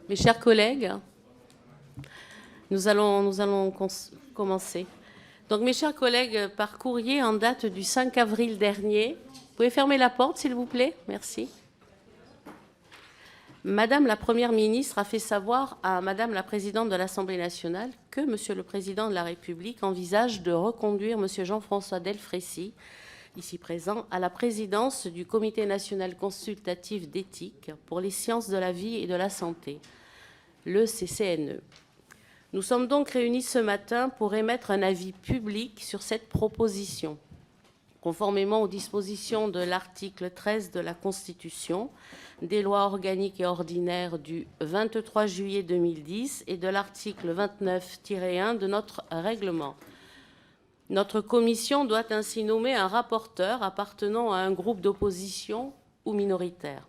Mes chers collègues, nous allons commencer. Donc, mes chers collègues, par courrier en date du 5 avril dernier, vous pouvez fermer la porte, s'il vous plaît? Merci. Madame la Première ministre a fait savoir à Madame la Présidente de l'Assemblée nationale que Monsieur le Président de la République envisage de reconduire Monsieur Jean-François Delfraissy, ici présent, à la présidence du Comité national consultatif d'éthique pour les sciences de la vie et de la santé, le CCNE. Nous sommes donc réunis ce matin pour émettre un avis public sur cette proposition. Conformément aux dispositions de l'article 13 de la Constitution, des lois organiques et ordinaires du 23 juillet 2010 et de l'article 29-1 de notre règlement. Notre commission doit ainsi nommer un rapporteur appartenant à un groupe d'opposition ou minoritaire.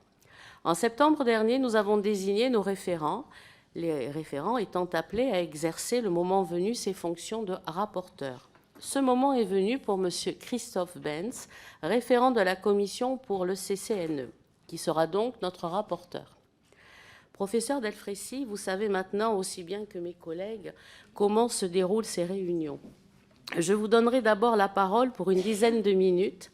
En septembre dernier, nous avons désigné nos référents, les référents étant appelés à exercer le moment venu ces fonctions de rapporteur. Ce moment est venu pour M. Christophe Benz, référent de la commission pour le CCNE, qui sera donc notre rapporteur. Professeur Delfraissy, vous savez maintenant aussi bien que mes collègues comment se déroulent ces réunions. Je vous donnerai d'abord la parole pour une dizaine de minutes,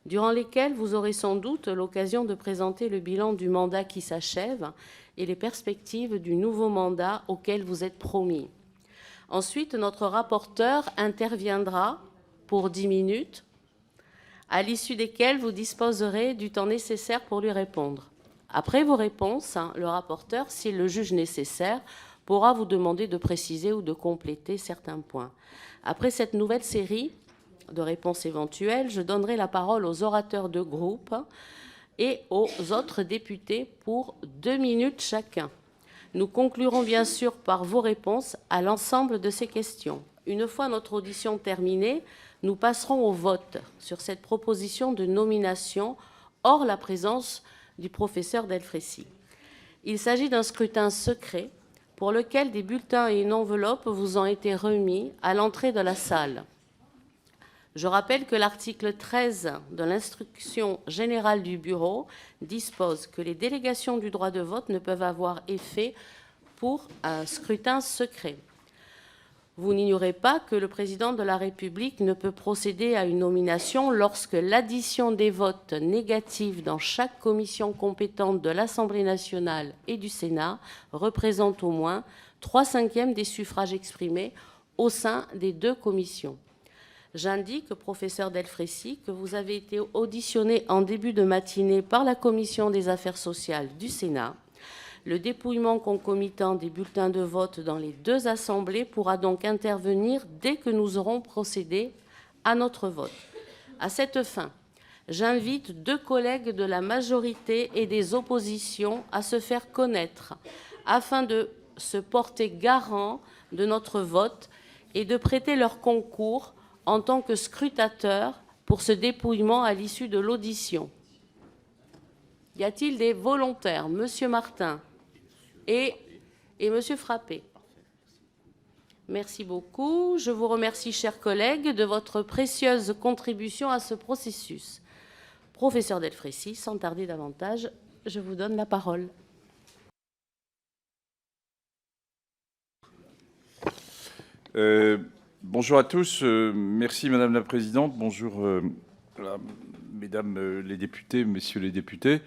durant lesquelles vous aurez sans doute l'occasion de présenter le bilan du mandat qui s'achève et les perspectives du nouveau mandat auquel vous êtes promis. Ensuite, notre rapporteur interviendra pour 10 minutes, à l'issue desquelles vous disposerez du temps nécessaire pour lui répondre. Après vos réponses, le rapporteur, s'il le juge nécessaire, pourra vous demander de préciser ou de compléter certains points. Après cette nouvelle série de réponses éventuelles, je donnerai la parole aux orateurs de groupe et aux autres députés pour 2 minutes chacun. Nous conclurons bien sûr par vos réponses à l'ensemble de ces questions. Une fois notre audition terminée, nous passerons au vote sur cette proposition de nomination hors la présence du professeur Delfraissy. Il s'agit d'un scrutin secret pour lequel des bulletins et une enveloppe vous ont été remis à l'entrée de la salle. Je rappelle que l'article 13 de l'instruction générale du Bureau dispose que les délégations du droit de vote ne peuvent avoir effet pour un scrutin secret. Vous n'ignorez pas que le président de la République ne peut procéder à une nomination lorsque l'addition des votes négatifs dans chaque commission compétente de l'Assemblée nationale et du Sénat représente au moins 3/5 des suffrages exprimés au sein des deux commissions. J'indique, professeur Delfraissy, que vous avez été auditionné en début de matinée par la Commission des affaires sociales du Sénat. Le dépouillement concomitant des bulletins de vote dans les deux assemblées pourra donc intervenir dès que nous aurons procédé à notre vote. À cette fin, j'invite 2 collègues de la majorité et des oppositions à se faire connaître afin de se porter garant de notre vote et de prêter leur concours en tant que scrutateur pour ce dépouillement à l'issue de l'audition. Y a-t-il des volontaires? Monsieur Martin et Monsieur Frappé. Merci beaucoup. Je vous remercie, chers collègues, de votre précieuse contribution à ce processus. Professeur Delfraissy, sans tarder davantage, je vous donne la parole. Bonjour à tous. Merci, Madame la Présidente. Bonjour, Mesdames les députés, Messieurs les députés.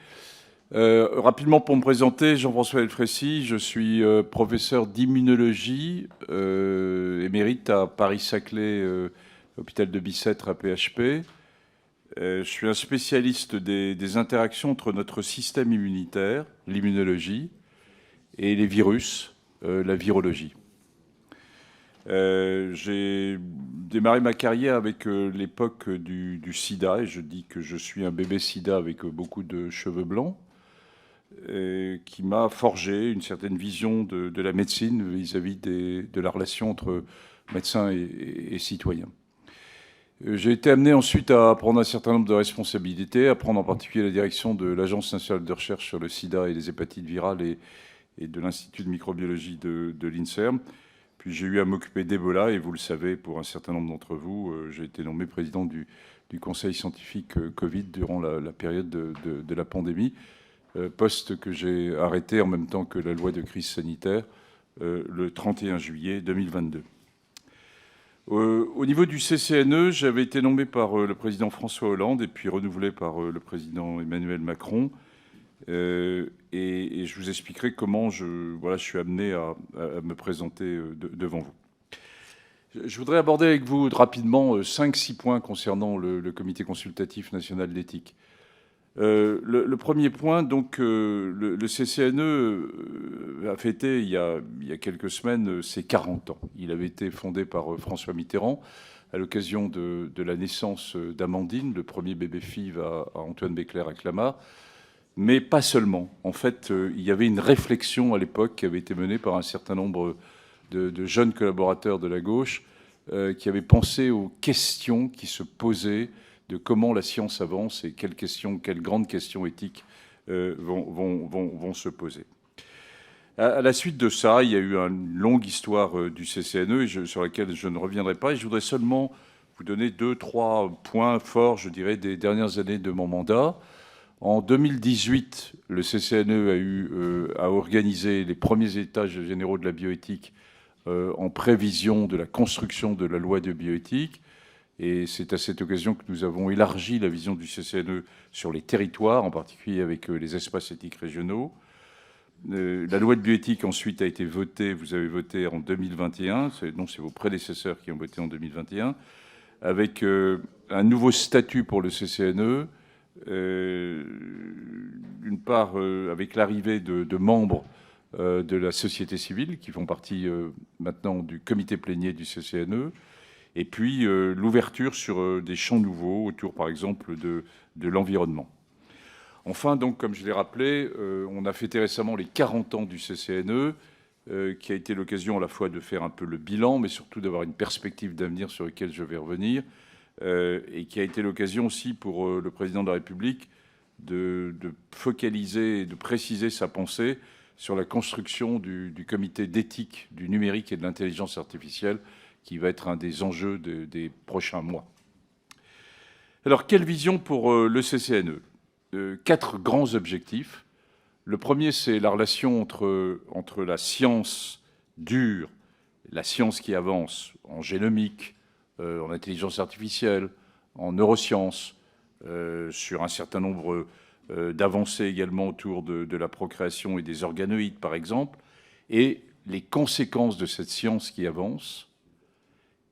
Rapidement, pour me présenter, Jean-François Delfraissy, je suis professeur d'immunologie émérite à Paris-Saclay, hôpital de Bicêtre à PHP. Je suis un spécialiste des interactions entre notre système immunitaire, l'immunologie, et les virus, la virologie. J'ai démarré ma carrière avec l'époque du sida, et je dis que je suis un bébé sida avec beaucoup de cheveux blancs, qui m'a forgé une certaine vision de la médecine vis-à-vis de la relation entre médecins et citoyens. J'ai été amené ensuite à prendre un certain nombre de responsabilités, à prendre en particulier la direction de l'Agence nationale de recherche sur le sida et les hépatites virales et de l'Institut de microbiologie de l'INSERM. Puis j'ai eu à m'occuper d'Ebola, et vous le savez, pour un certain nombre d'entre vous, j'ai été nommé président du conseil scientifique Covid durant la période de la pandémie. poste que j'ai arrêté en même temps que la loi de crise sanitaire le 31 juillet 2022. Au niveau du CCNE, j'avais été nommé par le président François Hollande et puis renouvelé par le président Emmanuel Macron. Et je vous expliquerai comment je suis amené à me présenter devant vous. Je voudrais aborder avec vous rapidement 5-6 points concernant le Comité consultatif national d'éthique. Le premier point, donc, le CCNE a fêté il y a quelques semaines ses 40 ans. Il avait été fondé par François Mitterrand à l'occasion de la naissance d'Amandine, le premier bébé FIV à Antoine Béclère à Clamart. Mais pas seulement. En fait, il y avait une réflexion à l'époque qui avait été menée par un certain nombre de jeunes collaborateurs de la gauche qui avaient pensé aux questions qui se posaient de comment la science avance et quelles grandes questions éthiques vont se poser. À la suite de ça, il y a eu une longue histoire du CCNE sur laquelle je ne reviendrai pas. Et je voudrais seulement vous donner 2-3 points forts, je dirais, des dernières années de mon mandat. En 2018, le CCNE a organisé les premiers étages généraux de la bioéthique en prévision de la construction de la loi de bioéthique. Et c'est à cette occasion que nous avons élargi la vision du CCNE sur les territoires, en particulier avec les espaces éthiques régionaux. La loi de bioéthique ensuite a été votée, vous avez voté en 2021, c'est vos prédécesseurs qui ont voté en 2021, avec un nouveau statut pour le CCNE, d'une part avec l'arrivée de membres de la société civile qui font partie maintenant du comité plénier du CCNE, et puis l'ouverture sur des champs nouveaux autour, par exemple, de l'environnement. Enfin, donc, comme je l'ai rappelé, on a fêté récemment les 40 ans du CCNE, qui a été l'occasion à la fois de faire un peu le bilan, mais surtout d'avoir une perspective d'avenir sur laquelle je vais revenir, et qui a été l'occasion aussi pour le président de la République de focaliser et de préciser sa pensée sur la construction du comité d'éthique du numérique et de l'intelligence artificielle, qui va être un des enjeux des prochains mois. Alors, quelle vision pour le CCNE ? 4 grands objectifs. Le premier, c'est la relation entre la science dure, la science qui avance en génomique, en intelligence artificielle, en neurosciences, sur un certain nombre d'avancées également autour de la procréation et des organoïdes, par exemple, et les conséquences de cette science qui avance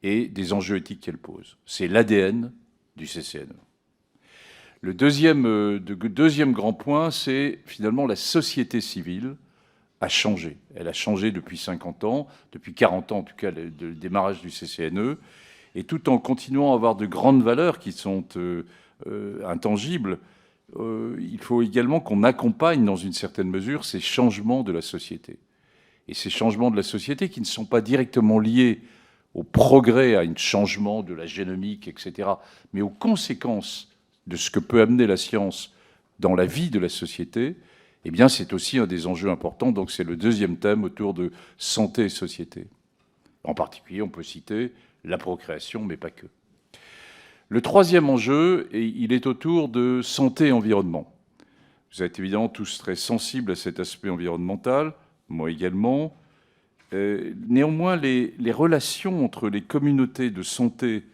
et des enjeux éthiques qu'elle pose. C'est l'ADN du CCNE. Le deuxième grand point, c'est finalement la société civile a changé. Elle a changé depuis 50 ans, depuis 40 ans en tout cas, le démarrage du CCNE, et tout en continuant à avoir de grandes valeurs qui sont intangibles, il faut également qu'on accompagne dans une certaine mesure ces changements de la société. Et ces changements de la société qui ne sont pas directement liés au progrès, à un changement de la génomique, etc., mais aux conséquences de ce que peut amener la science dans la vie de la société, eh bien, c'est aussi un des enjeux importants. Donc, c'est le deuxième thème autour de santé et société. En particulier, on peut citer la procréation, mais pas que. Le troisième enjeu, il est autour de santé et environnement. Vous êtes évidemment tous très sensibles à cet aspect environnemental, moi également. Néanmoins, les relations entre les communautés de santé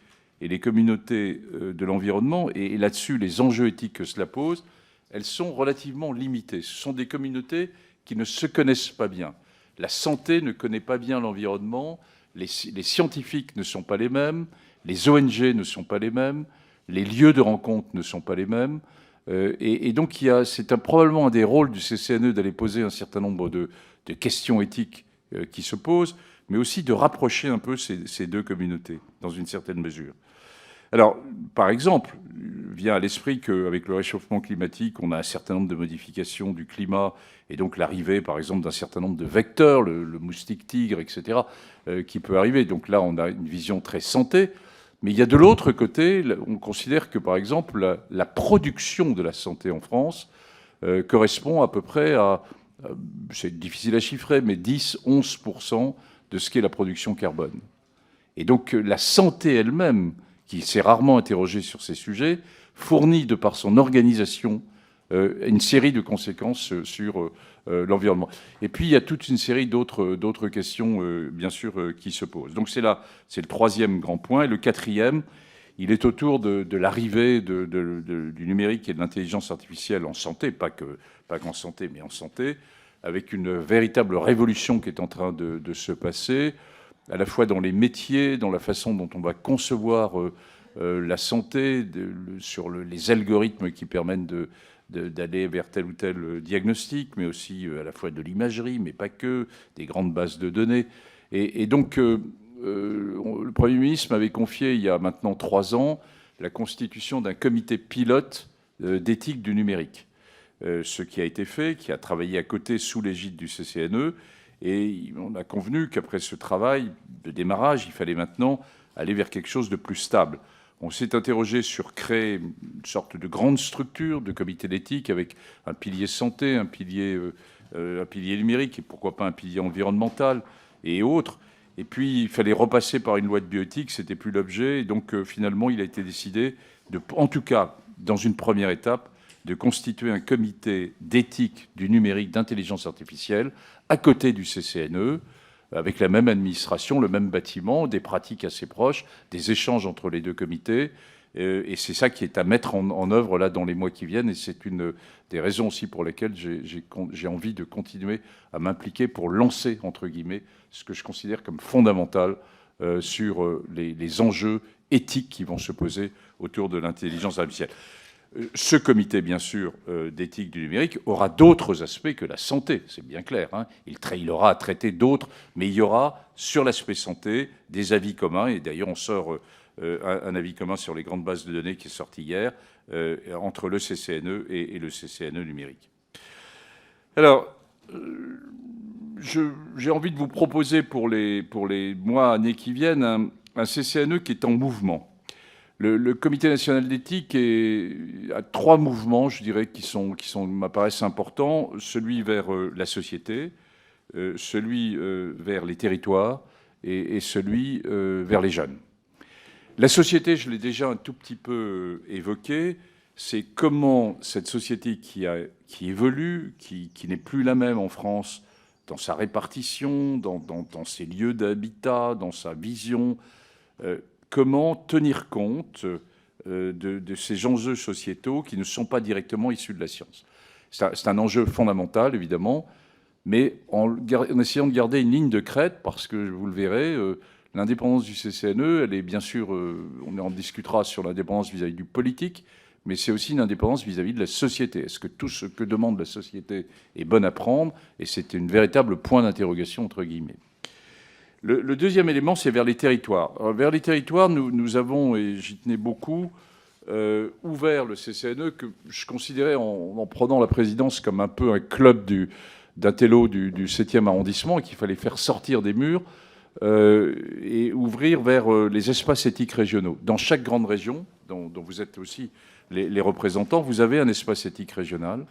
et les communautés de l'environnement, et là-dessus les enjeux éthiques que cela pose, elles sont relativement limitées. Ce sont des communautés qui ne se connaissent pas bien. La santé ne connaît pas bien l'environnement, les scientifiques ne sont pas les mêmes, les ONG ne sont pas les mêmes, les lieux de rencontre ne sont pas les mêmes, et donc c'est probablement un des rôles du CCNE d'aller poser un certain nombre de questions éthiques qui se posent, mais aussi de rapprocher un peu ces deux communautés, dans une certaine mesure. Alors, par exemple, vient à l'esprit qu'avec le réchauffement climatique, on a un certain nombre de modifications du climat, et donc l'arrivée, par exemple, d'un certain nombre de vecteurs, le moustique tigre, etc., qui peut arriver. Donc là, on a une vision très santé, mais il y a de l'autre côté, on considère que, par exemple, la production de la santé en France correspond à peu près à, c'est difficile à chiffrer, mais 10-11% de ce qu'est la production carbone. Et donc la santé elle-même, qui s'est rarement interrogée sur ces sujets, fournit de par son organisation une série de conséquences sur l'environnement. Et puis, il y a toute une série d'autres questions, bien sûr, qui se posent. Donc, c'est le troisième grand point. Et le quatrième, il est autour de l'arrivée du numérique et de l'intelligence artificielle en santé, pas qu'en santé, mais en santé, avec une véritable révolution qui est en train de se passer, à la fois dans les métiers, dans la façon dont on va concevoir la santé, sur les algorithmes qui permettent d'aller vers tel ou tel diagnostic, mais aussi à la fois de l'imagerie, mais pas que, des grandes bases de données. Et donc, le Premier ministre m'avait confié, il y a maintenant 3 ans, la constitution d'un comité pilote d'éthique du numérique. Ce qui a été fait, qui a travaillé à côté sous l'égide du CCNE, et on a convenu qu'après ce travail de démarrage, il fallait maintenant aller vers quelque chose de plus stable. On s'est interrogé sur créer une sorte de grande structure de comité d'éthique avec un pilier santé, un pilier numérique, et pourquoi pas un pilier environnemental et autres. Et puis, il fallait repasser par une loi de bioéthique, c'était plus l'objet. Et donc, finalement, il a été décidé, en tout cas, dans une première étape, de constituer un comité d'éthique du numérique, d'intelligence artificielle, à côté du CCNE, avec la même administration, le même bâtiment, des pratiques assez proches, des échanges entre les deux comités. Et c'est ça qui est à mettre en œuvre là dans les mois qui viennent. Et c'est une des raisons aussi pour lesquelles j'ai envie de continuer à m'impliquer pour lancer, entre guillemets, ce que je considère comme fondamental sur les enjeux éthiques qui vont se poser autour de l'intelligence artificielle. Ce comité, bien sûr, d'éthique du numérique aura d'autres aspects que la santé, c'est bien clair. Hein. Il aura à traiter d'autres, mais il y aura, sur l'aspect santé, des avis communs. Et d'ailleurs, on sort un avis commun sur les grandes bases de données qui est sorti hier, entre le CCNE et le CCNE numérique. Alors, j'ai envie de vous proposer pour les mois, années qui viennent, un CCNE qui est en mouvement. Le Comité national d'éthique a 3 mouvements, je dirais, qui m'apparaissent importants. Celui vers la société, celui vers les territoires et celui vers les jeunes. La société, je l'ai déjà un tout petit peu évoqué, c'est comment cette société qui évolue, qui n'est plus la même en France dans sa répartition, dans ses lieux d'habitat, dans sa vision, comment tenir compte de ces enjeux sociétaux qui ne sont pas directement issus de la science. C'est un enjeu fondamental, évidemment, mais en essayant de garder une ligne de crête, parce que, vous le verrez, l'indépendance du CCNE, elle est bien sûr, on en discutera sur l'indépendance vis-à-vis du politique, mais c'est aussi une indépendance vis-à-vis de la société. Est-ce que tout ce que demande la société est bon à prendre? Et c'est un véritable point d'interrogation, entre guillemets. Le deuxième élément, c'est vers les territoires. Alors, vers les territoires, nous avons, et j'y tenais beaucoup, ouvert le CCNE, que je considérais, en prenant la présidence, comme un peu un club d'intello du 7e arrondissement, et qu'il fallait faire sortir des murs et ouvrir vers les espaces éthiques régionaux. Dans chaque grande région, dont vous êtes aussi les représentants, vous avez un espace éthique régional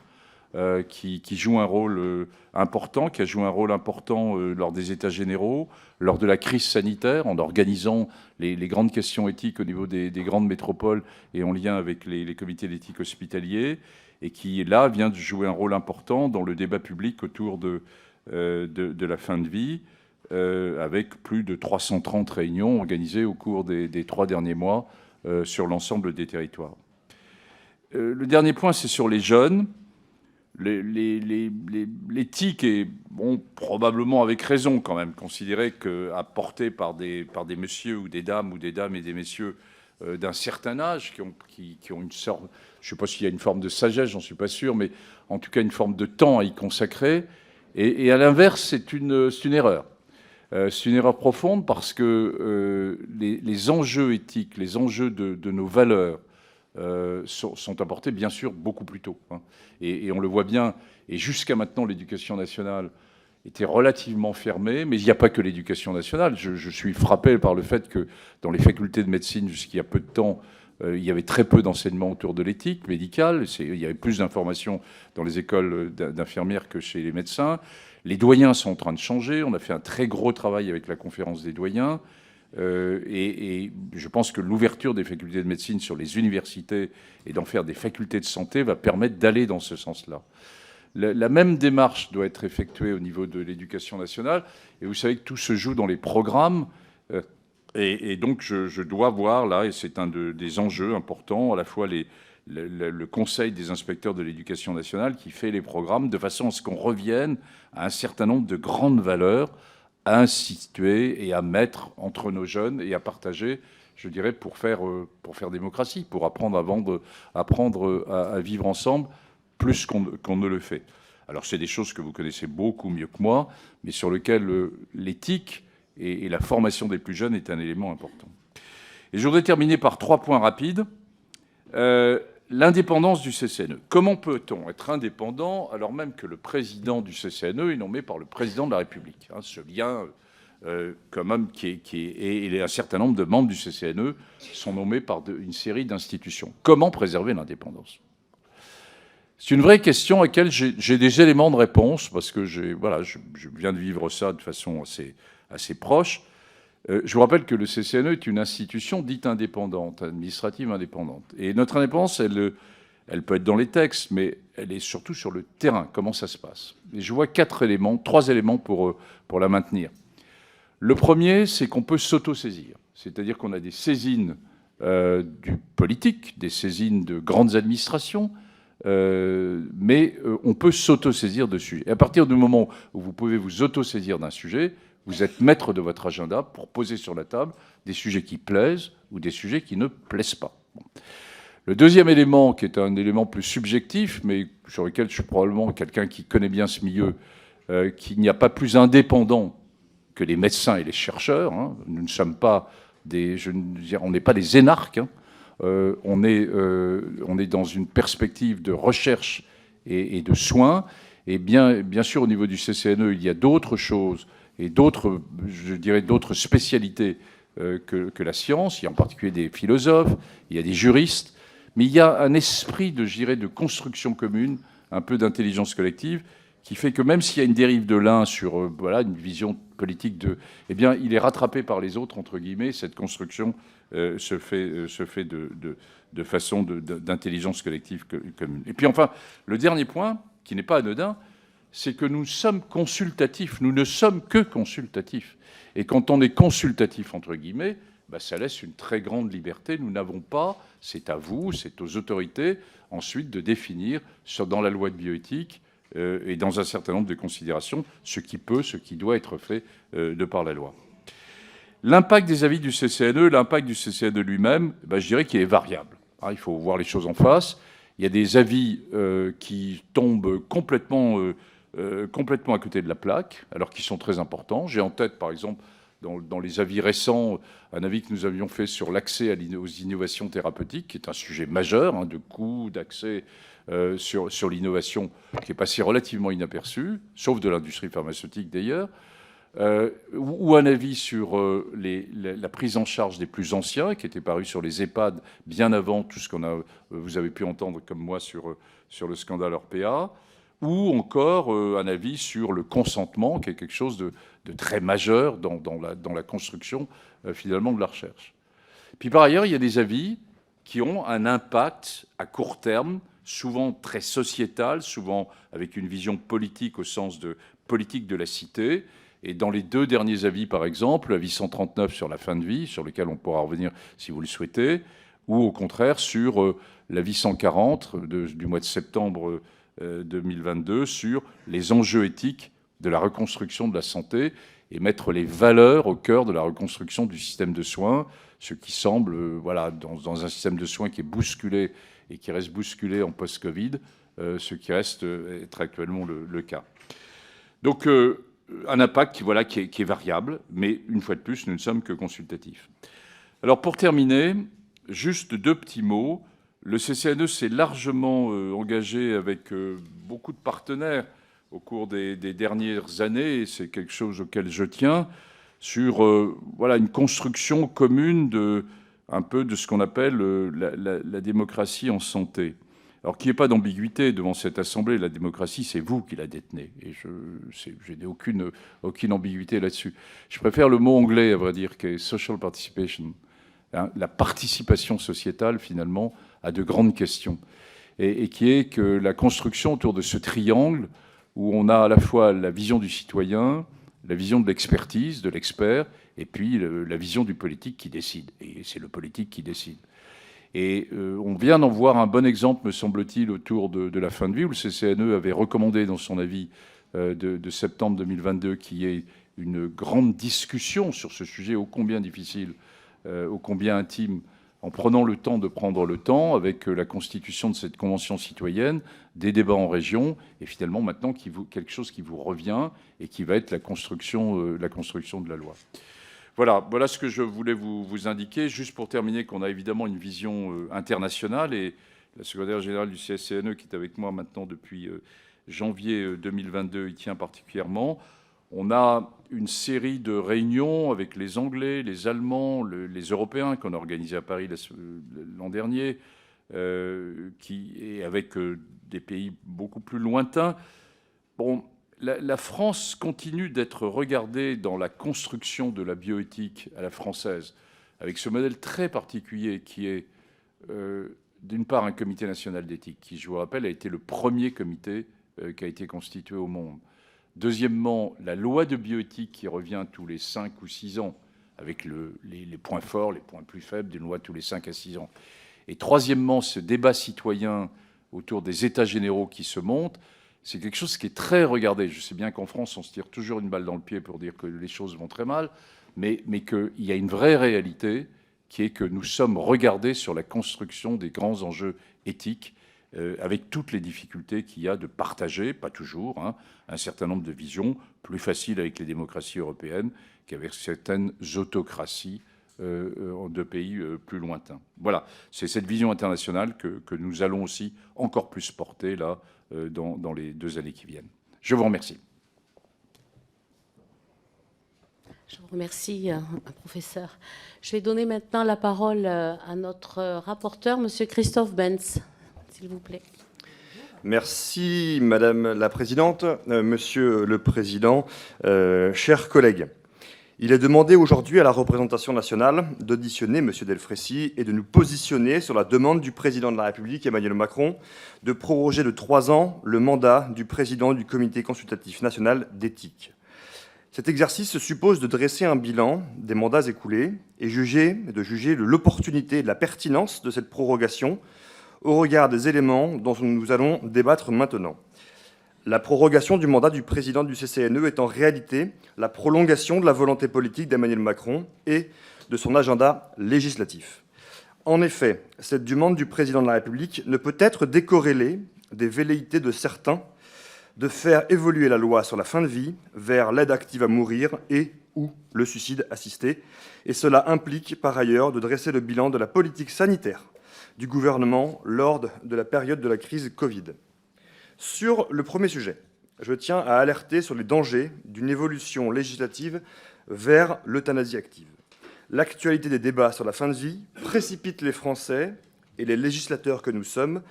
qui joue un rôle important, qui a joué un rôle important lors des États généraux, lors de la crise sanitaire, en organisant les grandes questions éthiques au niveau des grandes métropoles et en lien avec les comités d'éthique hospitaliers, et qui, là, vient de jouer un rôle important dans le débat public autour de la fin de vie, avec plus de 330 réunions organisées au cours des 3 derniers mois sur l'ensemble des territoires. Le dernier point, c'est sur les jeunes. L'éthique est, bon, probablement avec raison quand même, considérée qu'apportée par des messieurs ou des dames et des messieurs d'un certain âge qui ont une sorte, je ne sais pas s'il y a une forme de sagesse, j'en suis pas sûr, mais en tout cas une forme de temps à y consacrer. Et à l'inverse, c'est une erreur. C'est une erreur profonde parce que les enjeux éthiques, les enjeux de nos valeurs, sont apportés bien sûr beaucoup plus tôt. Hein. Et on le voit bien, et jusqu'à maintenant l'éducation nationale était relativement fermée, mais il n'y a pas que l'éducation nationale. Je suis frappé par le fait que dans les facultés de médecine, jusqu'il y a peu de temps, il y avait très peu d'enseignements autour de l'éthique médicale. Il y avait plus d'informations dans les écoles d'infirmières que chez les médecins. Les doyens sont en train de changer. On a fait un très gros travail avec la conférence des doyens. Et je pense que l'ouverture des facultés de médecine sur les universités et d'en faire des facultés de santé va permettre d'aller dans ce sens-là. La même démarche doit être effectuée au niveau de l'éducation nationale. Et vous savez que tout se joue dans les programmes. Et donc, je dois voir là, et c'est un des enjeux importants, à la fois le Conseil des inspecteurs de l'éducation nationale qui fait les programmes, de façon à ce qu'on revienne à un certain nombre de grandes valeurs à instituer et à mettre entre nos jeunes et à partager, je dirais, pour faire démocratie, pour apprendre à vivre ensemble, plus qu'on ne le fait. Alors, c'est des choses que vous connaissez beaucoup mieux que moi, mais sur lesquelles l'éthique et la formation des plus jeunes est un élément important. Et je voudrais terminer par 3 points rapides. L'indépendance du CCNE. Comment peut-on être indépendant alors même que le président du CCNE est nommé par le président de la République, hein, ce lien quand même et un certain nombre de membres du CCNE sont nommés par une série d'institutions. Comment préserver l'indépendance? C'est une vraie question à laquelle j'ai des éléments de réponse, parce que je viens de vivre ça de façon assez proche. Je vous rappelle que le CCNE est une institution dite indépendante, administrative indépendante. Et notre indépendance, elle peut être dans les textes, mais elle est surtout sur le terrain, comment ça se passe. Et je vois 3 éléments pour la maintenir. Le premier, c'est qu'on peut s'auto-saisir. C'est-à-dire qu'on a des saisines du politique, des saisines de grandes administrations, mais on peut s'auto-saisir dessus. Et à partir du moment où vous pouvez vous auto-saisir d'un sujet, vous êtes maître de votre agenda pour poser sur la table des sujets qui plaisent ou des sujets qui ne plaisent pas. Le deuxième élément, qui est un élément plus subjectif, mais sur lequel je suis probablement quelqu'un qui connaît bien ce milieu, qu'il n'y a pas plus indépendant que les médecins et les chercheurs. Hein. Nous ne sommes pas on n'est pas des énarques. Hein. On est dans une perspective de recherche et de soins. Et bien sûr, au niveau du CCNE, il y a d'autres choses et d'autres spécialités que la science. Il y a en particulier des philosophes, il y a des juristes, mais il y a un esprit de construction commune, un peu d'intelligence collective, qui fait que même s'il y a une dérive de l'un sur une vision politique eh bien, il est rattrapé par les autres, entre guillemets. Cette construction se fait de façon d'intelligence collective commune. Et puis enfin, le dernier point, qui n'est pas anodin, c'est que nous sommes consultatifs. Nous ne sommes que consultatifs. Et quand on est consultatif, entre guillemets, ça laisse une très grande liberté. Nous n'avons pas, c'est à vous, c'est aux autorités, ensuite, de définir dans la loi de bioéthique et dans un certain nombre de considérations, ce qui doit être fait de par la loi. L'impact des avis du CCNE, l'impact du CCNE lui-même, je dirais qu'il est variable. Il faut voir les choses en face. Il y a des avis qui tombent complètement à côté de la plaque, alors qu'ils sont très importants. J'ai en tête, par exemple, dans les avis récents, un avis que nous avions fait sur l'accès aux innovations thérapeutiques, qui est un sujet majeur, de coût, d'accès sur l'innovation, qui est passé relativement inaperçu, sauf de l'industrie pharmaceutique d'ailleurs, ou un avis sur la prise en charge des plus anciens, qui était paru sur les EHPAD bien avant tout ce vous avez pu entendre comme moi sur le scandale Orpea, ou encore un avis sur le consentement, qui est quelque chose de très majeur dans la construction, finalement, de la recherche. Puis par ailleurs, il y a des avis qui ont un impact à court terme, souvent très sociétal, souvent avec une vision politique au sens de politique de la cité. Et dans les 2 derniers avis, par exemple, l'avis 139 sur la fin de vie, sur lequel on pourra revenir si vous le souhaitez, ou au contraire sur l'avis 140 du mois de septembre 2022 sur les enjeux éthiques de la reconstruction de la santé et mettre les valeurs au cœur de la reconstruction du système de soins, ce qui semble, dans un système de soins qui est bousculé et qui reste bousculé en post-Covid, ce qui reste être actuellement le cas. Donc, un impact qui est variable, mais une fois de plus, nous ne sommes que consultatifs. Alors, pour terminer, juste 2 petits mots. Le CCNE s'est largement engagé avec beaucoup de partenaires au cours des dernières années, et c'est quelque chose auquel je tiens, sur une construction commune un peu de ce qu'on appelle la démocratie en santé. Alors qu'il n'y ait pas d'ambiguïté devant cette Assemblée, la démocratie, c'est vous qui la détenez. Et je n'ai aucune ambiguïté là-dessus. Je préfère le mot anglais, à vrai dire, qui est social participation. Hein, la participation sociétale, finalement, a de grandes questions. Et qui est que la construction autour de ce triangle, où on a à la fois la vision du citoyen, la vision de l'expertise, de l'expert, et puis la vision du politique qui décide. Et c'est le politique qui décide. Et on vient d'en voir un bon exemple, me semble-t-il, autour de la fin de vie, où le CCNE avait recommandé dans son avis de septembre 2022 qu'il y ait une grande discussion sur ce sujet ô combien difficile, ô combien intime, en prenant le temps de prendre le temps, avec la constitution de cette convention citoyenne, des débats en région, et finalement maintenant quelque chose qui vous revient et qui va être la construction de la loi. Voilà ce que je voulais vous indiquer. Juste pour terminer, qu'on a évidemment une vision internationale, et la secrétaire générale du CSCNE, qui est avec moi maintenant depuis janvier 2022, y tient particulièrement. On a une série de réunions avec les Anglais, les Allemands, les Européens qu'on a organisées à Paris l'an dernier, et avec des pays beaucoup plus lointains. Bon, la France continue d'être regardée dans la construction de la bioéthique à la française, avec ce modèle très particulier qui est, d'une part, un comité national d'éthique, qui, je vous rappelle, a été le premier comité qui a été constitué au monde. Deuxièmement, la loi de bioéthique qui revient tous les 5 ou 6 ans, avec les points forts, les points plus faibles d'une loi tous les 5 à 6 ans. Et troisièmement, ce débat citoyen autour des états généraux qui se montent, c'est quelque chose qui est très regardé. Je sais bien qu'en France, on se tire toujours une balle dans le pied pour dire que les choses vont très mal, mais qu'il y a une vraie réalité qui est que nous sommes regardés sur la construction des grands enjeux éthiques, avec toutes les difficultés qu'il y a de partager, pas toujours, hein, un certain nombre de visions, plus faciles avec les démocraties européennes qu'avec certaines autocraties de pays plus lointains. Voilà, c'est cette vision internationale que nous allons aussi encore plus porter là dans les 2 années qui viennent. Je vous remercie. Je vous remercie, professeur. Je vais donner maintenant la parole à notre rapporteur, monsieur Christophe Benz, s'il vous plaît. Merci, Madame la Présidente. Monsieur le Président, chers collègues, il est demandé aujourd'hui à la représentation nationale d'auditionner M. Delfraissy et de nous positionner sur la demande du Président de la République, Emmanuel Macron, de proroger de 3 ans le mandat du Président du Comité consultatif national d'éthique. Cet exercice suppose de dresser un bilan des mandats écoulés et de juger de l'opportunité et de la pertinence de cette prorogation au regard des éléments dont nous allons débattre maintenant. La prorogation du mandat du président du CCNE est en réalité la prolongation de la volonté politique d'Emmanuel Macron et de son agenda législatif. En effet, cette demande du président de la République ne peut être décorrélée des velléités de certains de faire évoluer la loi sur la fin de vie vers l'aide active à mourir et ou le suicide assisté. Et cela implique par ailleurs de dresser le bilan de la politique sanitaire du gouvernement lors de la période de la crise Covid. Sur le premier sujet, je tiens à alerter sur les dangers d'une évolution législative vers l'euthanasie active. L'actualité des débats sur la fin de vie précipite les Français et les législateurs que nous sommes,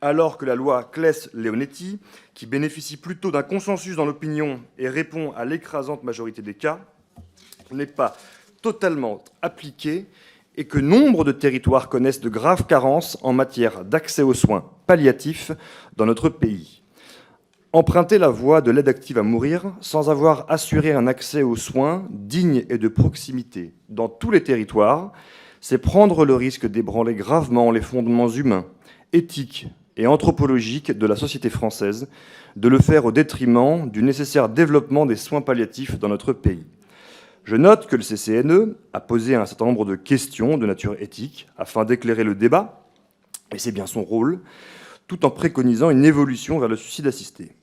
alors que la loi Claes-Leonetti, qui bénéficie plutôt d'un consensus dans l'opinion et répond à l'écrasante majorité des cas, n'est pas totalement appliquée et que nombre de territoires connaissent de graves carences en matière d'accès aux soins palliatifs dans notre pays. Emprunter la voie de l'aide active à mourir sans avoir assuré un accès aux soins digne et de proximité dans tous les territoires, c'est prendre le risque d'ébranler gravement les fondements humains, éthiques et anthropologiques de la société française, de le faire au détriment du nécessaire développement des soins palliatifs dans notre pays. Je note que le CCNE a posé un certain nombre de questions de nature éthique afin d'éclairer le débat, et c'est bien son rôle, tout en préconisant une évolution vers le suicide assisté.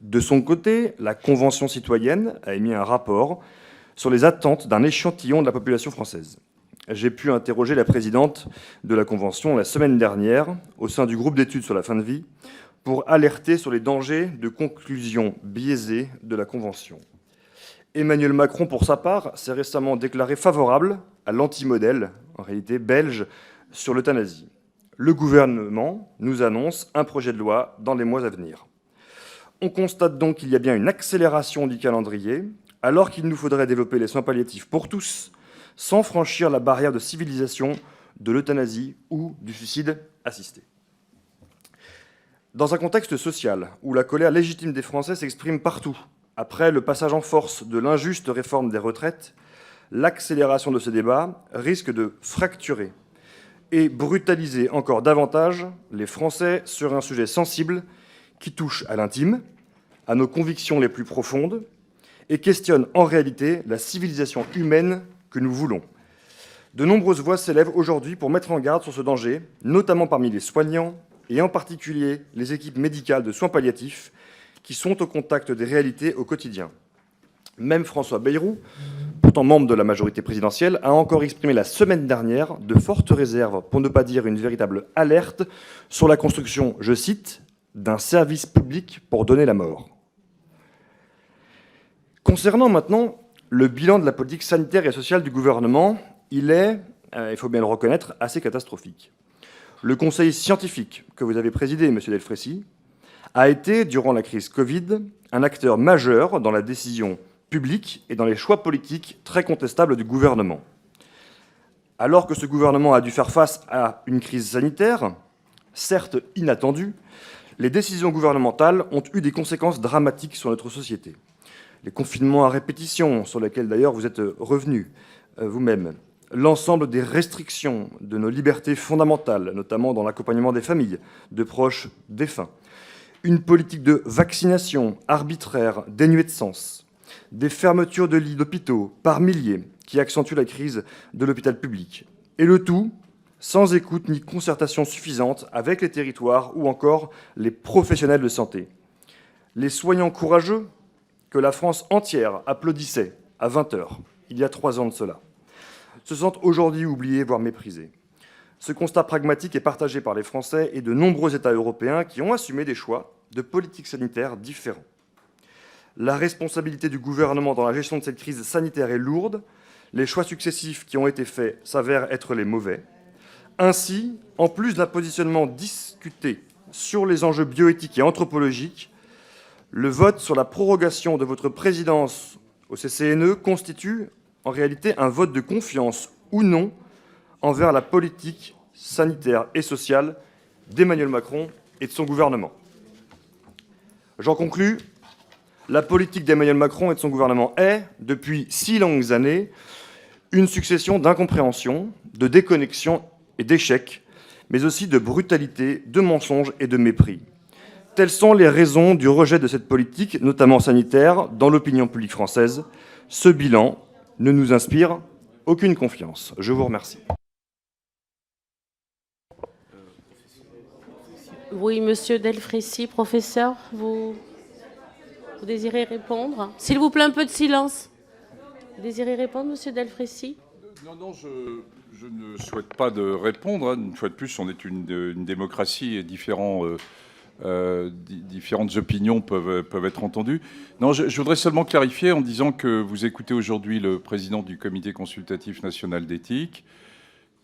De son côté, la Convention citoyenne a émis un rapport sur les attentes d'un échantillon de la population française. J'ai pu interroger la présidente de la Convention la semaine dernière au sein du groupe d'études sur la fin de vie pour alerter sur les dangers de conclusions biaisées de la Convention. Emmanuel Macron, pour sa part, s'est récemment déclaré favorable à l'antimodèle, en réalité belge, sur l'euthanasie. le gouvernement nous annonce un projet de loi dans les mois à venir. On constate donc qu'il y a bien une accélération du calendrier, alors qu'il nous faudrait développer les soins palliatifs pour tous, sans franchir la barrière de civilisation de l'euthanasie ou du suicide assisté. Dans un contexte social où la colère légitime des Français s'exprime partout, après le passage en force de l'injuste réforme des retraites, l'accélération de ce débat risque de fracturer et brutaliser encore davantage les Français sur un sujet sensible qui touche à l'intime, à nos convictions les plus profondes, et questionne en réalité la civilisation humaine que nous voulons. De nombreuses voix s'élèvent aujourd'hui pour mettre en garde sur ce danger, notamment parmi les soignants, et en particulier les équipes médicales de soins palliatifs, qui sont au contact des réalités au quotidien. Même François Bayrou, pourtant membre de la majorité présidentielle, a encore exprimé la semaine dernière de fortes réserves, pour ne pas dire une véritable alerte, sur la construction, je cite, d'un service public pour donner la mort. Concernant maintenant le bilan de la politique sanitaire et sociale du gouvernement, il est, il faut bien le reconnaître, assez catastrophique. Le conseil scientifique que vous avez présidé, monsieur Delfraissy, a été, durant la crise Covid, un acteur majeur dans la décision publique et dans les choix politiques très contestables du gouvernement. Alors que ce gouvernement a dû faire face à une crise sanitaire, certes inattendue, les décisions gouvernementales ont eu des conséquences dramatiques sur notre société. Les confinements à répétition, sur lesquels d'ailleurs vous êtes revenu vous-même, l'ensemble des restrictions de nos libertés fondamentales, notamment dans l'accompagnement des familles, de proches défunts, une politique de vaccination arbitraire, dénuée de sens, des fermetures de lits d'hôpitaux par milliers qui accentuent la crise de l'hôpital public, et le tout sans écoute ni concertation suffisante avec les territoires ou encore les professionnels de santé. Les soignants courageux que la France entière applaudissait à 20h, il y a 3 ans de cela, se sentent aujourd'hui oubliés, voire méprisés. Ce constat pragmatique est partagé par les Français et de nombreux États européens qui ont assumé des choix de politique sanitaire différents. La responsabilité du gouvernement dans la gestion de cette crise sanitaire est lourde. Les choix successifs qui ont été faits s'avèrent être les mauvais. Ainsi, en plus d'un positionnement discuté sur les enjeux bioéthiques et anthropologiques, le vote sur la prorogation de votre présidence au CCNE constitue en réalité un vote de confiance ou non envers la politique sanitaire et sociale d'Emmanuel Macron et de son gouvernement. J'en conclus, la politique d'Emmanuel Macron et de son gouvernement est, depuis 6 longues années, une succession d'incompréhensions, de déconnexions et d'échecs, mais aussi de brutalité, de mensonges et de mépris. Telles sont les raisons du rejet de cette politique, notamment sanitaire, dans l'opinion publique française. Ce bilan ne nous inspire aucune confiance. Je vous remercie. Oui, monsieur Delfraissy, professeur, vous désirez répondre? S'il vous plaît, un peu de silence. Vous désirez répondre, monsieur Delfraissy? Non, je ne souhaite pas de répondre. Une fois de plus, on est une démocratie et différentes opinions peuvent être entendues. Non, je voudrais seulement clarifier en disant que vous écoutez aujourd'hui le président du Comité consultatif national d'éthique,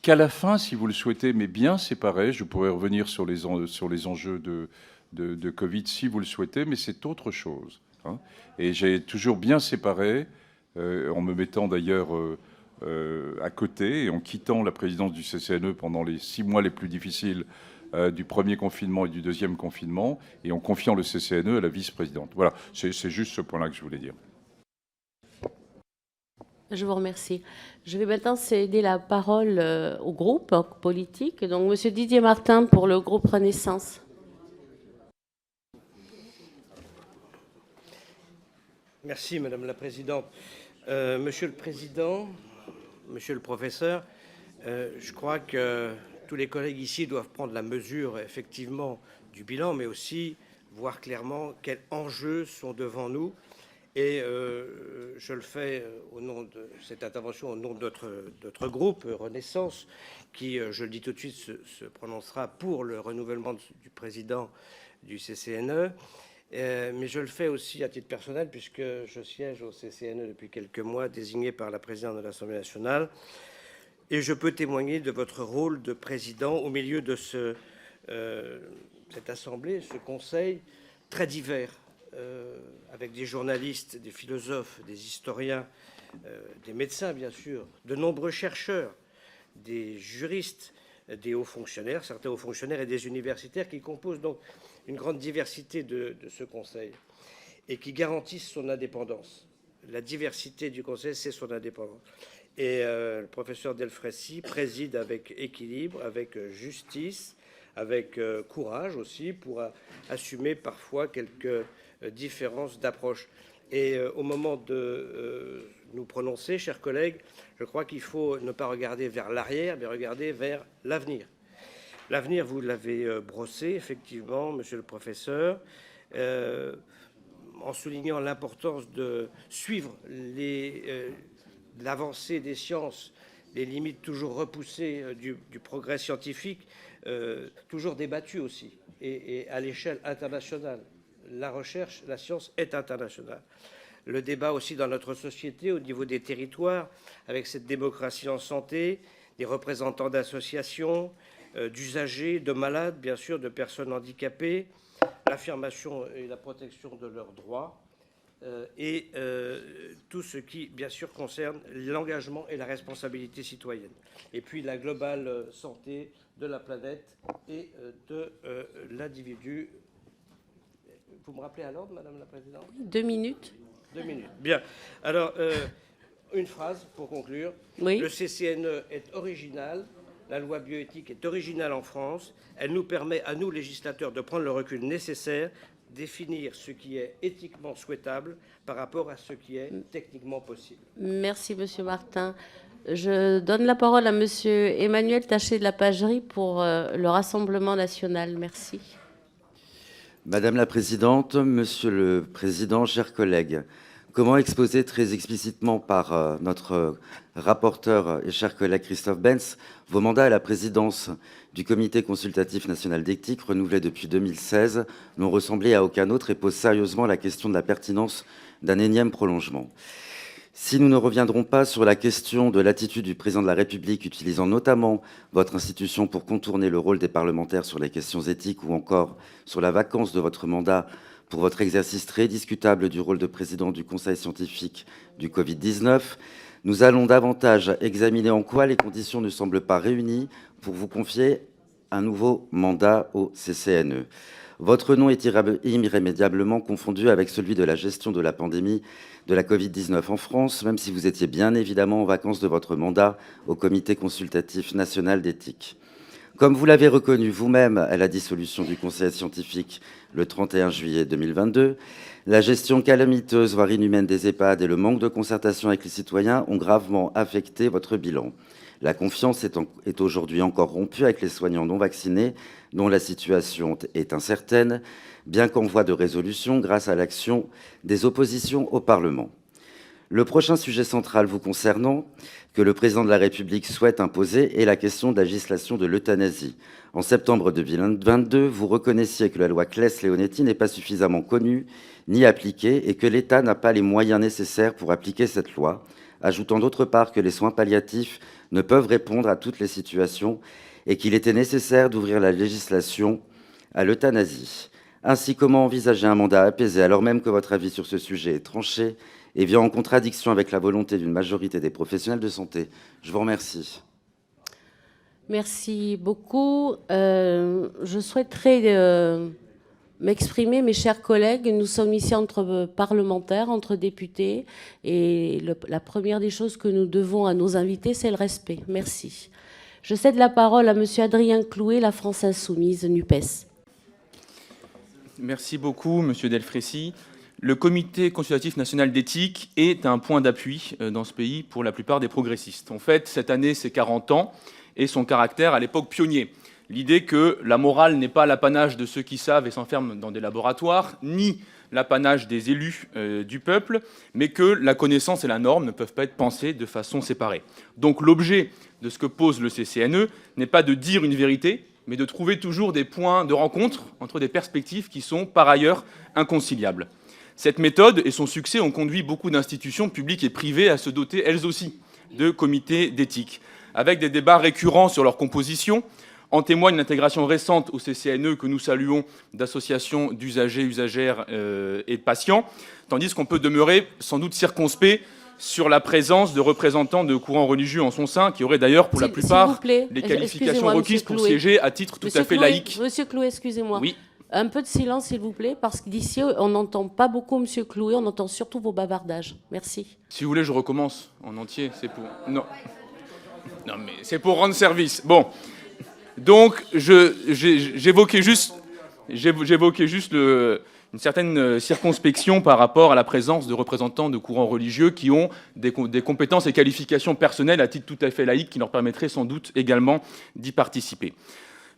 qu'à la fin, si vous le souhaitez, mais bien séparé, je pourrais revenir sur les enjeux de Covid si vous le souhaitez, mais c'est autre chose. Hein. Et j'ai toujours bien séparé, en me mettant d'ailleurs à côté et en quittant la présidence du CCNE pendant les 6 mois les plus difficiles du premier confinement et du deuxième confinement, et en confiant le CCNE à la vice-présidente. Voilà, c'est juste ce point-là que je voulais dire. Je vous remercie. Je vais maintenant céder la parole au groupe politique. Donc, monsieur Didier Martin pour le groupe Renaissance. Merci, Madame la Présidente. Monsieur le Président, Monsieur le Professeur, je crois que tous les collègues ici doivent prendre la mesure, effectivement, du bilan, mais aussi voir clairement quels enjeux sont devant nous. Et je le fais au nom de cette intervention, au nom de notre groupe Renaissance, qui, je le dis tout de suite, se prononcera pour le renouvellement du président du CCNE. Mais je le fais aussi à titre personnel, puisque je siège au CCNE depuis quelques mois, désigné par la présidente de l'Assemblée nationale. et je peux témoigner de votre rôle de président au milieu de cette assemblée, ce conseil très divers, avec des journalistes, des philosophes, des historiens, des médecins, bien sûr, de nombreux chercheurs, des juristes, des hauts fonctionnaires, certains hauts fonctionnaires et des universitaires qui composent donc une grande diversité de ce conseil et qui garantissent son indépendance. La diversité du conseil, c'est son indépendance. Et le professeur Delfraissy préside avec équilibre, avec justice, avec courage aussi, pour assumer parfois quelques différences d'approche. Et au moment de nous prononcer, chers collègues, je crois qu'il faut ne pas regarder vers l'arrière, mais regarder vers l'avenir. L'avenir, vous l'avez brossé, effectivement, monsieur le professeur, en soulignant l'importance de suivre l'avancée des sciences, les limites toujours repoussées du progrès scientifique, toujours débattues aussi, et à l'échelle internationale. La recherche, la science est internationale. Le débat aussi dans notre société, au niveau des territoires, avec cette démocratie en santé, des représentants d'associations, d'usagers, de malades, bien sûr, de personnes handicapées, l'affirmation et la protection de leurs droits, et tout ce qui, bien sûr, concerne l'engagement et la responsabilité citoyenne. Et puis la globale santé de la planète et de l'individu. Vous me rappelez à l'ordre, Madame la Présidente ? 2 minutes. 2 minutes. Bien. Alors, une phrase pour conclure. Oui. Le CCNE est original. La loi bioéthique est originale en France. Elle nous permet, à nous, législateurs, de prendre le recul nécessaire, définir ce qui est éthiquement souhaitable par rapport à ce qui est techniquement possible. Merci, Monsieur Martin. Je donne la parole à Monsieur Emmanuel Taché de la Pagerie pour le Rassemblement national. Merci. Madame la Présidente, Monsieur le Président, chers collègues, comment exposer très explicitement par notre rapporteur et cher collègue Christophe Benz vos mandats à la présidence du Comité consultatif national d'éthique, renouvelé depuis 2016, n'ont ressemblé à aucun autre et posent sérieusement la question de la pertinence d'un énième prolongement. Si nous ne reviendrons pas sur la question de l'attitude du président de la République, utilisant notamment votre institution pour contourner le rôle des parlementaires sur les questions éthiques ou encore sur la vacance de votre mandat pour votre exercice très discutable du rôle de président du Conseil scientifique du Covid-19, nous allons davantage examiner en quoi les conditions ne semblent pas réunies pour vous confier un nouveau mandat au CCNE. Votre nom est irrémédiablement confondu avec celui de la gestion de la pandémie de la Covid-19 en France, même si vous étiez bien évidemment en vacances de votre mandat au Comité consultatif national d'éthique. Comme vous l'avez reconnu vous-même à la dissolution du Conseil scientifique le 31 juillet 2022, la gestion calamiteuse, voire inhumaine des EHPAD et le manque de concertation avec les citoyens ont gravement affecté votre bilan. La confiance est aujourd'hui encore rompue avec les soignants non vaccinés, dont la situation est incertaine, bien qu'en voie de résolution grâce à l'action des oppositions au Parlement. Le prochain sujet central vous concernant, que le président de la République souhaite imposer, est la question de la législation de l'euthanasie. En septembre 2022, vous reconnaissiez que la loi Claes-Leonetti n'est pas suffisamment connue ni appliquée et que l'État n'a pas les moyens nécessaires pour appliquer cette loi, ajoutant d'autre part que les soins palliatifs ne peuvent répondre à toutes les situations et qu'il était nécessaire d'ouvrir la législation à l'euthanasie. Ainsi, comment envisager un mandat apaisé alors même que votre avis sur ce sujet est tranché et vient en contradiction avec la volonté d'une majorité des professionnels de santé? Je vous remercie. Merci beaucoup. Je souhaiterais m'exprimer, mes chers collègues. Nous sommes ici entre parlementaires, entre députés, et la première des choses que nous devons à nos invités, c'est le respect. Merci. Je cède la parole à Monsieur Adrien Clouet, la France Insoumise, NUPES. Merci beaucoup, Monsieur Delfraissy. Le Comité consultatif national d'éthique est un point d'appui dans ce pays pour la plupart des progressistes. En fait, cette année, c'est 40 ans, et son caractère à l'époque pionnier. L'idée que la morale n'est pas l'apanage de ceux qui savent et s'enferment dans des laboratoires, ni l'apanage des élus du peuple, mais que la connaissance et la norme ne peuvent pas être pensées de façon séparée. Donc l'objet de ce que pose le CCNE n'est pas de dire une vérité, mais de trouver toujours des points de rencontre entre des perspectives qui sont par ailleurs inconciliables. Cette méthode et son succès ont conduit beaucoup d'institutions publiques et privées à se doter, elles aussi, de comités d'éthique. avec des débats récurrents sur leur composition. En témoigne l'intégration récente au CCNE, que nous saluons, d'associations d'usagers, usagères et de patients, tandis qu'on peut demeurer sans doute circonspect sur la présence de représentants de courants religieux en son sein, qui auraient d'ailleurs pour la plupart les qualifications requises pour siéger à titre tout à fait laïque. Monsieur Clouet, excusez-moi. Oui. Un peu de silence, s'il vous plaît, parce que d'ici, on n'entend pas beaucoup Monsieur Clouet, on entend surtout vos bavardages. Merci. Si vous voulez, je recommence en entier. C'est pour... Non, mais c'est pour rendre service. Bon. Donc, j'évoquais juste une certaine circonspection par rapport à la présence de représentants de courants religieux qui ont des compétences et qualifications personnelles à titre tout à fait laïque qui leur permettraient sans doute également d'y participer.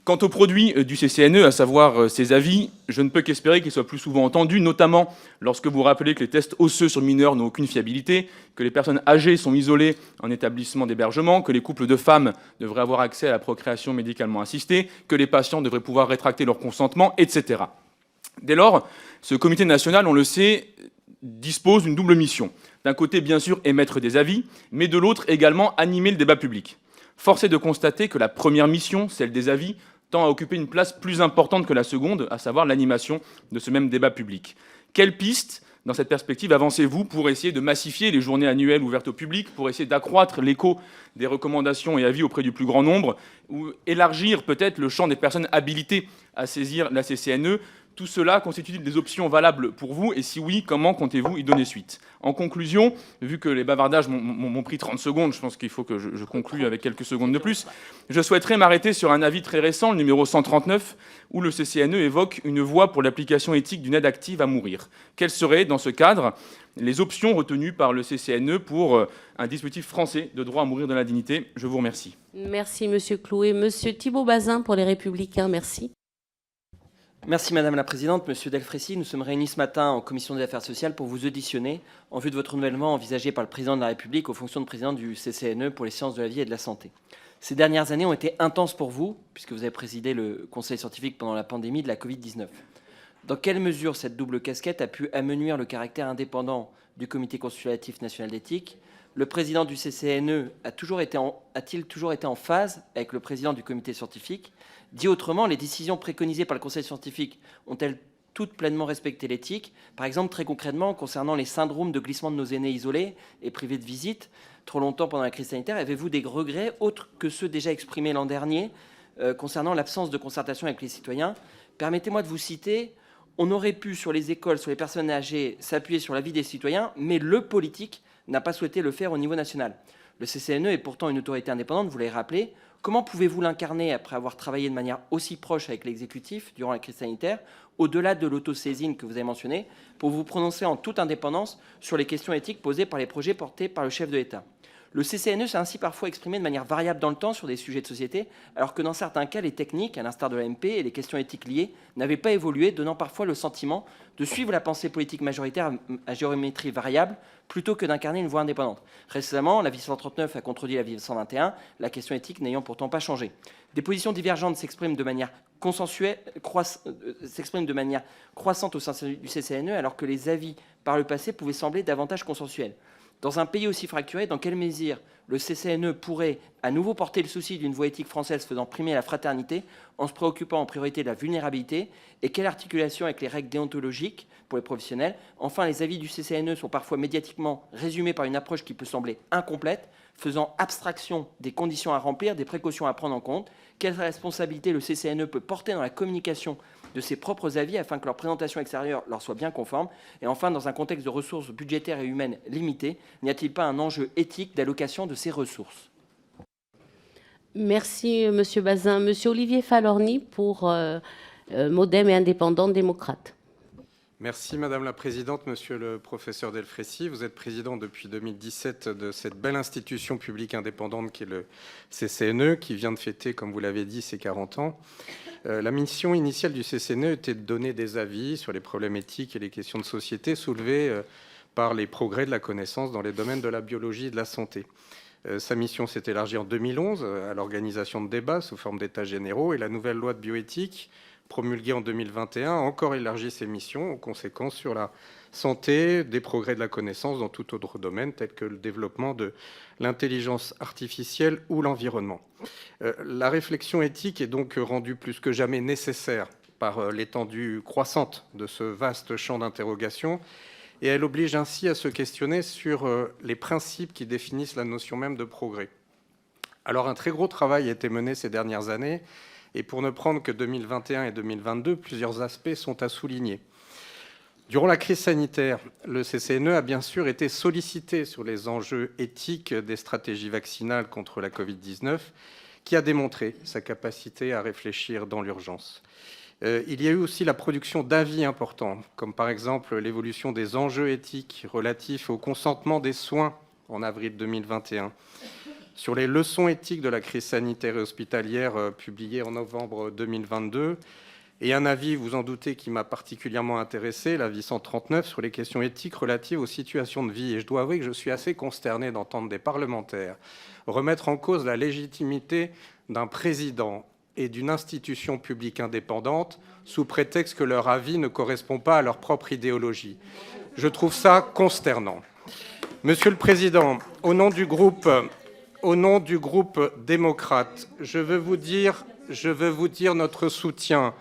Quant au produit du CCNE, à savoir ses avis, je ne peux qu'espérer qu'ils soient plus souvent entendus, notamment lorsque vous rappelez que les tests osseux sur mineurs n'ont aucune fiabilité, que les personnes âgées sont isolées en établissement d'hébergement, que les couples de femmes devraient avoir accès à la procréation médicalement assistée, que les patients devraient pouvoir rétracter leur consentement, etc. Dès lors, ce comité national, on le sait, dispose d'une double mission. D'un côté, bien sûr, émettre des avis, mais de l'autre, également animer le débat public. Force est de constater que la première mission, celle des avis, tend à occuper une place plus importante que la seconde, à savoir l'animation de ce même débat public. Quelle piste, dans cette perspective, avancez-vous pour essayer de massifier les journées annuelles ouvertes au public, pour essayer d'accroître l'écho des recommandations et avis auprès du plus grand nombre, ou élargir peut-être le champ des personnes habilitées à saisir la CCNE? Tout cela constitue-t-il des options valables pour vous? Et si oui, comment comptez-vous y donner suite? En conclusion, vu que les bavardages m'ont pris 30 secondes, je pense qu'il faut que je conclue avec quelques secondes de plus, je souhaiterais m'arrêter sur un avis très récent, le numéro 139, où le CCNE évoque une voie pour l'application éthique d'une aide active à mourir. Quelles seraient, dans ce cadre, les options retenues par le CCNE pour un dispositif français de droit à mourir dans la dignité? Je vous remercie. Merci, Monsieur Clouet. Monsieur Thibault Bazin, pour les Républicains, merci. Merci Madame la Présidente. Monsieur Delfraissy, nous sommes réunis ce matin en Commission des Affaires sociales pour vous auditionner en vue de votre renouvellement envisagé par le Président de la République aux fonctions de Président du CCNE pour les sciences de la vie et de la santé. Ces dernières années ont été intenses pour vous, puisque vous avez présidé le Conseil scientifique pendant la pandémie de la Covid-19. Dans quelle mesure cette double casquette a pu amenuire le caractère indépendant du Comité consultatif national d'éthique? Le Président du CCNE a-t-il toujours été en phase avec le Président du Comité scientifique? Dit autrement, les décisions préconisées par le Conseil scientifique ont-elles toutes pleinement respecté l'éthique? Par exemple, très concrètement, concernant les syndromes de glissement de nos aînés isolés et privés de visite trop longtemps pendant la crise sanitaire, avez-vous des regrets autres que ceux déjà exprimés l'an dernier concernant l'absence de concertation avec les citoyens? Permettez-moi de vous citer: on aurait pu, sur les écoles, sur les personnes âgées, s'appuyer sur l'avis des citoyens, mais le politique n'a pas souhaité le faire au niveau national. Le CCNE est pourtant une autorité indépendante, vous l'avez rappelé. Comment pouvez-vous l'incarner après avoir travaillé de manière aussi proche avec l'exécutif durant la crise sanitaire, au-delà de l'autosaisine que vous avez mentionnée, pour vous prononcer en toute indépendance sur les questions éthiques posées par les projets portés par le chef de l'État? Le CCNE s'est ainsi parfois exprimé de manière variable dans le temps sur des sujets de société, alors que dans certains cas, les techniques, à l'instar de l'AMP, et les questions éthiques liées, n'avaient pas évolué, donnant parfois le sentiment de suivre la pensée politique majoritaire à géométrie variable, plutôt que d'incarner une voie indépendante. Récemment, l'avis 139 a contredit l'avis 121, la question éthique n'ayant pourtant pas changé. Des positions divergentes s'expriment de manière croissante au sein du CCNE, alors que les avis par le passé pouvaient sembler davantage consensuels. Dans un pays aussi fracturé, dans quelle mesure le CCNE pourrait à nouveau porter le souci d'une voie éthique française faisant primer la fraternité en se préoccupant en priorité de la vulnérabilité? Et quelle articulation avec les règles déontologiques pour les professionnels? Enfin, les avis du CCNE sont parfois médiatiquement résumés par une approche qui peut sembler incomplète, faisant abstraction des conditions à remplir, des précautions à prendre en compte. Quelle responsabilité le CCNE peut porter dans la communication de ses propres avis afin que leur présentation extérieure leur soit bien conforme? Et enfin, dans un contexte de ressources budgétaires et humaines limitées, n'y a-t-il pas un enjeu éthique d'allocation de ces ressources? Merci, Monsieur Bazin. Monsieur Olivier Falorni, pour Modem et Indépendants Démocrates. Merci Madame la Présidente, Monsieur le professeur Delfraissy. Vous êtes président depuis 2017 de cette belle institution publique indépendante qui est le CCNE, qui vient de fêter, comme vous l'avez dit, ses 40 ans. La mission initiale du CCNE était de donner des avis sur les problèmes éthiques et les questions de société soulevées par les progrès de la connaissance dans les domaines de la biologie et de la santé. Sa mission s'est élargie en 2011 à l'organisation de débats sous forme d'états généraux, et la nouvelle loi de bioéthique promulguée en 2021 a encore élargi ses missions aux conséquences sur la santé, des progrès de la connaissance dans tout autre domaine, tel que le développement de l'intelligence artificielle ou l'environnement. La réflexion éthique est donc rendue plus que jamais nécessaire par l'étendue croissante de ce vaste champ d'interrogation, et elle oblige ainsi à se questionner sur les principes qui définissent la notion même de progrès. Alors un très gros travail a été mené ces dernières années, et pour ne prendre que 2021 et 2022, plusieurs aspects sont à souligner. Durant la crise sanitaire, le CCNE a bien sûr été sollicité sur les enjeux éthiques des stratégies vaccinales contre la Covid-19, qui a démontré sa capacité à réfléchir dans l'urgence. Il y a eu aussi la production d'avis importants, comme par exemple l'évolution des enjeux éthiques relatifs au consentement des soins en avril 2021, sur les leçons éthiques de la crise sanitaire et hospitalière publié en novembre 2022, et un avis, vous en doutez, qui m'a particulièrement intéressé, l'avis 139, sur les questions éthiques relatives aux situations de vie. Et je dois avouer que je suis assez consterné d'entendre des parlementaires remettre en cause la légitimité d'un président et d'une institution publique indépendante sous prétexte que leur avis ne correspond pas à leur propre idéologie. Je trouve ça consternant. Monsieur le Président, au nom du groupe démocrate, je veux vous dire notre soutien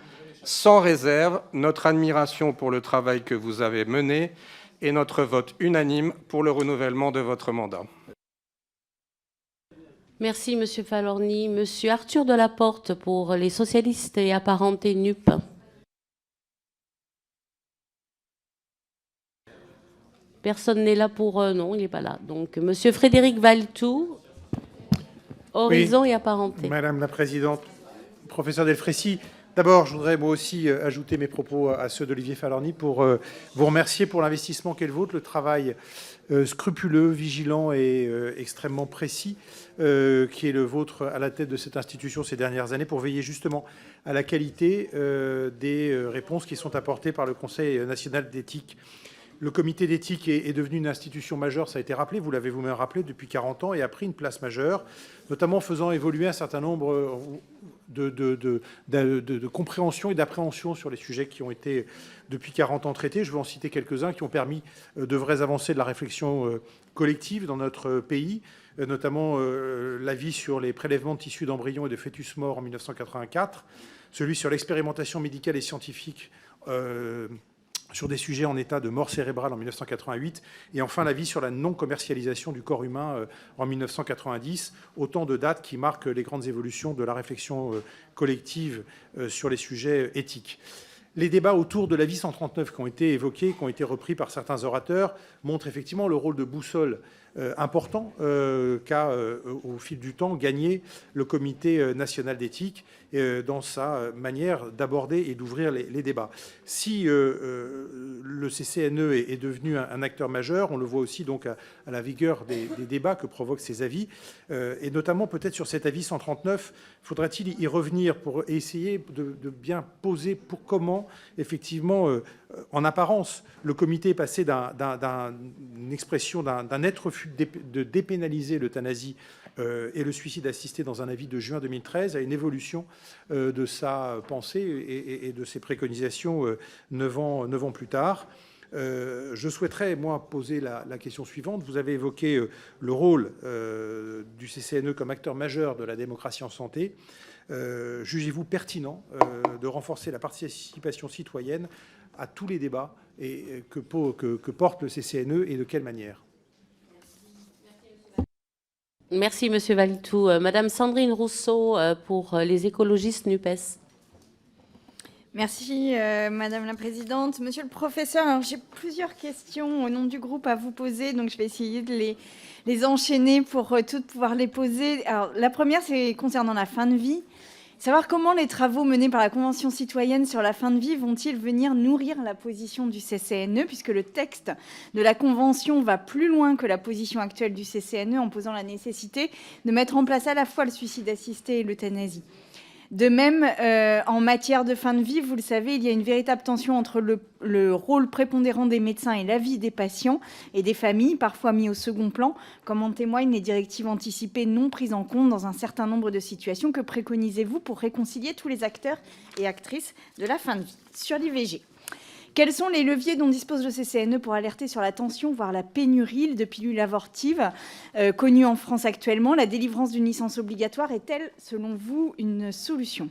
sans réserve, notre admiration pour le travail que vous avez mené et notre vote unanime pour le renouvellement de votre mandat. Merci, Monsieur Falorni. Monsieur Arthur Delaporte pour les socialistes et apparentés NUP. Personne n'est là pour... non, il n'est pas là. Donc, Monsieur Frédéric Valletoux, Horizon oui, et apparentés. Madame la Présidente, professeur Delfraissy, d'abord, je voudrais moi aussi ajouter mes propos à ceux d'Olivier Falorni pour vous remercier pour l'investissement qu'est le vôtre, le travail scrupuleux, vigilant et extrêmement précis qui est le vôtre à la tête de cette institution ces dernières années pour veiller justement à la qualité des réponses qui sont apportées par le Conseil national d'éthique. Le comité d'éthique est devenu une institution majeure, ça a été rappelé, vous l'avez vous-même rappelé, depuis 40 ans et a pris une place majeure, notamment en faisant évoluer un certain nombre de compréhension et d'appréhension sur les sujets qui ont été depuis 40 ans traités. Je vais en citer quelques-uns qui ont permis de vraies avancées de la réflexion collective dans notre pays, notamment l'avis sur les prélèvements de tissus d'embryons et de fœtus morts en 1984, celui sur l'expérimentation médicale et scientifique sur des sujets en état de mort cérébrale en 1988, et enfin l'avis sur la non-commercialisation du corps humain en 1990, autant de dates qui marquent les grandes évolutions de la réflexion collective sur les sujets éthiques. Les débats autour de l'avis 139 qui ont été évoqués, qui ont été repris par certains orateurs, montrent effectivement le rôle de boussole important qu'a, au fil du temps, gagné le Comité national d'éthique dans sa manière d'aborder et d'ouvrir les débats. Si le CCNE est devenu un acteur majeur, on le voit aussi donc à la vigueur des débats que provoquent ces avis, et notamment peut-être sur cet avis 139, faudrait-il y revenir pour essayer de bien poser pour comment, effectivement, en apparence, le comité est passé d'une expression d'un net refus de dépénaliser l'euthanasie et le suicide assisté dans un avis de juin 2013 à une évolution de sa pensée et de ses préconisations 9 ans plus tard. Je souhaiterais, moi, poser la question suivante. Vous avez évoqué le rôle du CCNE comme acteur majeur de la démocratie en santé. Jugez-vous pertinent de renforcer la participation citoyenne à tous les débats que porte le CCNE et de quelle manière? Merci, Monsieur Valletoux. Madame Sandrine Rousseau pour les écologistes NUPES. Merci, Madame la Présidente. Monsieur le professeur, j'ai plusieurs questions au nom du groupe à vous poser, donc je vais essayer de les enchaîner pour toutes pouvoir les poser. Alors, la première, c'est concernant la fin de vie. Savoir comment les travaux menés par la Convention citoyenne sur la fin de vie vont-ils venir nourrir la position du CCNE, puisque le texte de la Convention va plus loin que la position actuelle du CCNE en posant la nécessité de mettre en place à la fois le suicide assisté et l'euthanasie. De même, en matière de fin de vie, vous le savez, il y a une véritable tension entre le rôle prépondérant des médecins et l'avis des patients et des familles, parfois mis au second plan, comme en témoignent les directives anticipées non prises en compte dans un certain nombre de situations. Que préconisez-vous pour réconcilier tous les acteurs et actrices de la fin de vie sur l'IVG ? Quels sont les leviers dont dispose le CCNE pour alerter sur la tension, voire la pénurie de pilules abortives connues en France actuellement? La délivrance d'une licence obligatoire est-elle, selon vous, une solution?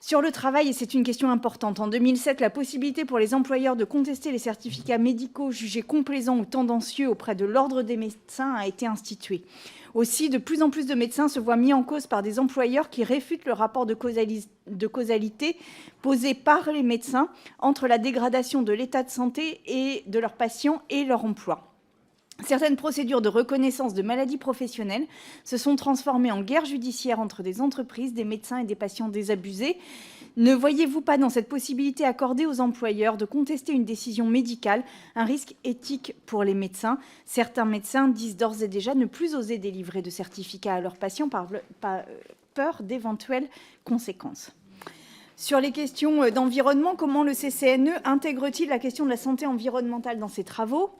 Sur le travail, et c'est une question importante, en 2007, la possibilité pour les employeurs de contester les certificats médicaux jugés complaisants ou tendancieux auprès de l'Ordre des médecins a été instituée. Aussi, de plus en plus de médecins se voient mis en cause par des employeurs qui réfutent le rapport de causalité posé par les médecins entre la dégradation de l'état de santé et de leurs patients et leur emploi. Certaines procédures de reconnaissance de maladies professionnelles se sont transformées en guerre judiciaire entre des entreprises, des médecins et des patients désabusés. Ne voyez-vous pas dans cette possibilité accordée aux employeurs de contester une décision médicale un risque éthique pour les médecins? Certains médecins disent d'ores et déjà ne plus oser délivrer de certificats à leurs patients par peur d'éventuelles conséquences. Sur les questions d'environnement, comment le CCNE intègre-t-il la question de la santé environnementale dans ses travaux?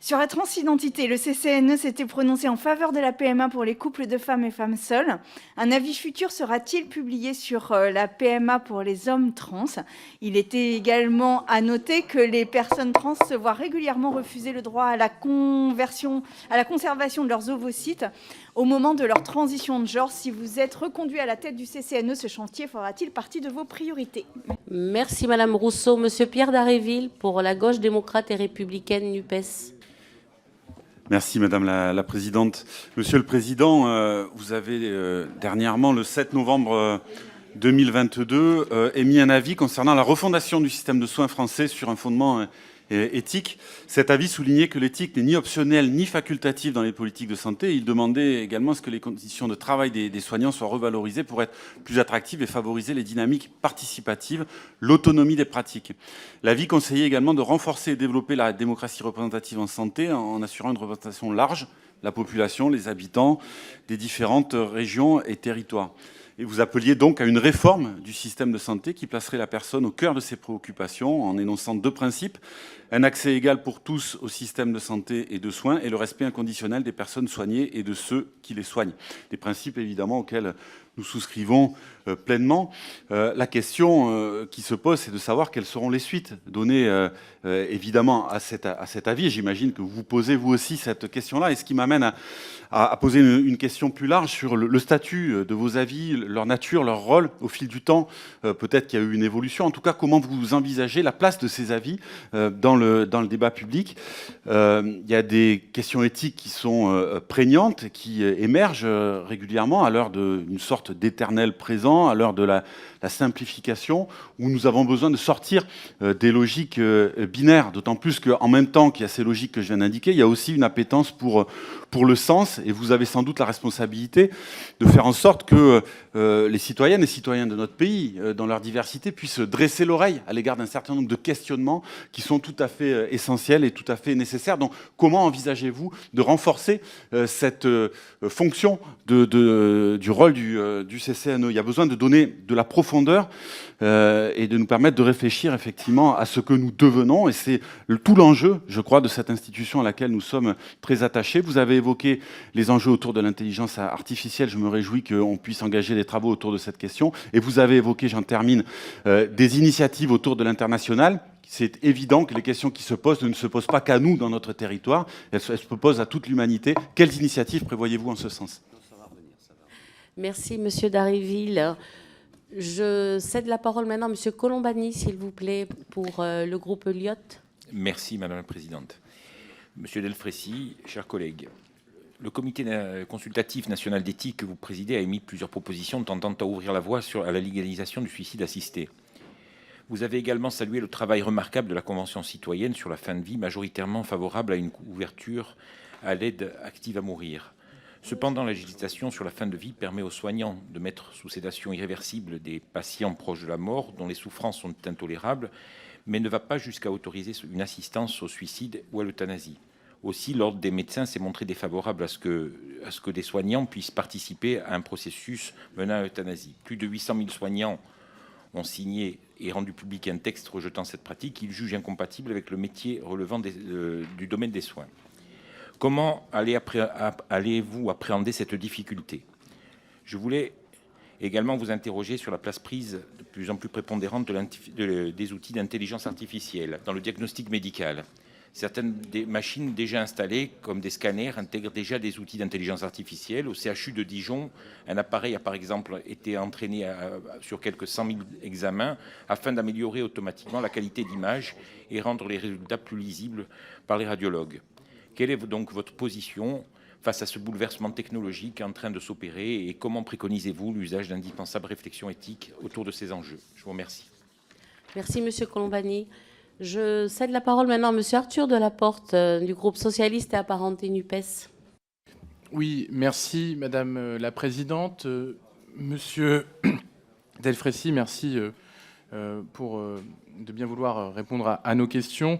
Sur la transidentité, le CCNE s'était prononcé en faveur de la PMA pour les couples de femmes et femmes seules. Un avis futur sera-t-il publié sur la PMA pour les hommes trans? Il était également à noter que les personnes trans se voient régulièrement refuser le droit à la conservation de leurs ovocytes au moment de leur transition de genre. Si vous êtes reconduit à la tête du CCNE, ce chantier fera-t-il partie de vos priorités? Merci Madame Rousseau. Monsieur Pierre Dharréville pour la gauche démocrate et républicaine NUPES. Merci Madame la Présidente. Monsieur le Président, vous avez dernièrement, le 7 novembre 2022, émis un avis concernant la refondation du système de soins français sur un fondement éthique. Cet avis soulignait que l'éthique n'est ni optionnelle ni facultative dans les politiques de santé. Il demandait également à ce que les conditions de travail des soignants soient revalorisées pour être plus attractives et favoriser les dynamiques participatives, l'autonomie des pratiques. L'avis conseillait également de renforcer et développer la démocratie représentative en santé en assurant une représentation large, la population, les habitants des différentes régions et territoires. Et vous appeliez donc à une réforme du système de santé qui placerait la personne au cœur de ses préoccupations en énonçant deux principes: un accès égal pour tous au système de santé et de soins et le respect inconditionnel des personnes soignées et de ceux qui les soignent. Des principes évidemment auxquels nous souscrivons pleinement. La question qui se pose, c'est de savoir quelles seront les suites données évidemment à cet avis. J'imagine que vous posez vous aussi cette question-là, et ce qui m'amène à poser une question plus large sur le statut de vos avis, leur nature, leur rôle au fil du temps. Peut-être qu'il y a eu une évolution. En tout cas, comment vous envisagez la place de ces avis dans le débat public? Il y a des questions éthiques qui sont prégnantes, qui émergent régulièrement à l'heure d'une sorte d'éternel présent, à l'heure de la simplification, où nous avons besoin de sortir des logiques binaires, d'autant plus qu'en même temps qu'il y a ces logiques que je viens d'indiquer, il y a aussi une appétence pour le sens, et vous avez sans doute la responsabilité de faire en sorte que les citoyennes et citoyens de notre pays, dans leur diversité, puissent dresser l'oreille à l'égard d'un certain nombre de questionnements qui sont tout à fait essentiels et tout à fait nécessaires. Donc, comment envisagez-vous de renforcer cette fonction du rôle du CCNE? Il y a besoin de donner de la profondeur et de nous permettre de réfléchir effectivement à ce que nous devenons, et c'est tout l'enjeu, je crois, de cette institution à laquelle nous sommes très attachés. Vous avez évoqué les enjeux autour de l'intelligence artificielle. Je me réjouis qu'on puisse engager des travaux autour de cette question, et vous avez évoqué, j'en termine, des initiatives autour de l'international. C'est évident que les questions qui se posent ne se posent pas qu'à nous dans notre territoire, elles se posent à toute l'humanité. Quelles initiatives prévoyez-vous en ce sens? Merci Monsieur Dharréville. Je cède la parole maintenant à Monsieur Colombani, s'il vous plaît, pour le groupe Elliott. Merci Madame la Présidente. Monsieur Delfraissy, chers collègues, le Comité consultatif national d'éthique que vous présidez a émis plusieurs propositions tentant à ouvrir la voie à la légalisation du suicide assisté. Vous avez également salué le travail remarquable de la Convention citoyenne sur la fin de vie, majoritairement favorable à une ouverture à l'aide active à mourir. Cependant, la législation sur la fin de vie permet aux soignants de mettre sous sédation irréversible des patients proches de la mort dont les souffrances sont intolérables, mais ne va pas jusqu'à autoriser une assistance au suicide ou à l'euthanasie. Aussi, l'Ordre des médecins s'est montré défavorable à ce que des soignants puissent participer à un processus menant à l'euthanasie. Plus de 800 000 soignants ont signé et rendu public un texte rejetant cette pratique qu'ils jugent incompatible avec le métier relevant du domaine des soins. Comment allez-vous appréhender cette difficulté? Je voulais Également, vous interrogez sur la place prise de plus en plus prépondérante des outils d'intelligence artificielle dans le diagnostic médical. Certaines des machines déjà installées, comme des scanners, intègrent déjà des outils d'intelligence artificielle. Au CHU de Dijon, un appareil a par exemple été entraîné sur quelques 100 000 examens afin d'améliorer automatiquement la qualité d'image et rendre les résultats plus lisibles par les radiologues. Quelle est donc votre position face à ce bouleversement technologique en train de s'opérer et comment préconisez-vous l'usage d'indispensables réflexions éthiques autour de ces enjeux? Je vous remercie. Merci, Monsieur Colombani. Je cède la parole maintenant à Monsieur Arthur Delaporte du groupe socialiste et apparenté NUPES. Oui, merci Madame la Présidente. Monsieur Delfraissy, merci de bien vouloir répondre à nos questions.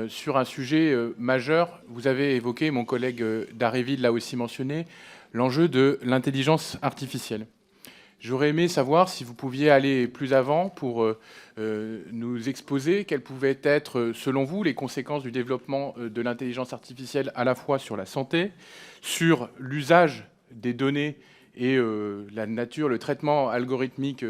Sur un sujet majeur, vous avez évoqué, mon collègue Dharréville l'a aussi mentionné, l'enjeu de l'intelligence artificielle. J'aurais aimé savoir si vous pouviez aller plus avant pour nous exposer quelles pouvaient être, selon vous, les conséquences du développement de l'intelligence artificielle à la fois sur la santé, sur l'usage des données et la nature, le traitement algorithmique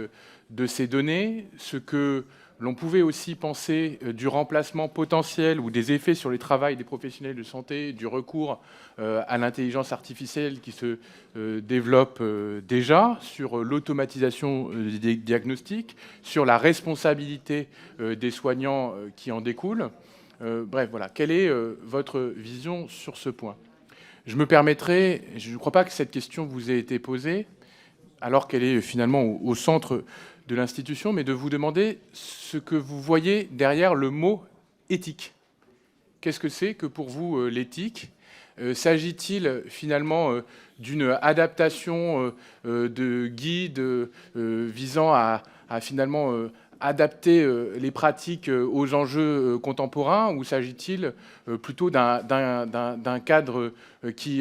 de ces données, ce que l'on pouvait aussi penser du remplacement potentiel ou des effets sur le travail des professionnels de santé, du recours à l'intelligence artificielle qui se développe déjà, sur l'automatisation des diagnostics, sur la responsabilité des soignants qui en découle. Bref, voilà. Quelle est votre vision sur ce point? Je me permettrai, je ne crois pas que cette question vous ait été posée, alors qu'elle est finalement au centre de l'institution, mais de vous demander ce que vous voyez derrière le mot éthique. Qu'est-ce que c'est que pour vous l'éthique? S'agit-il finalement d'une adaptation de guides visant à finalement adapter les pratiques aux enjeux contemporains, ou s'agit-il plutôt d'un cadre qui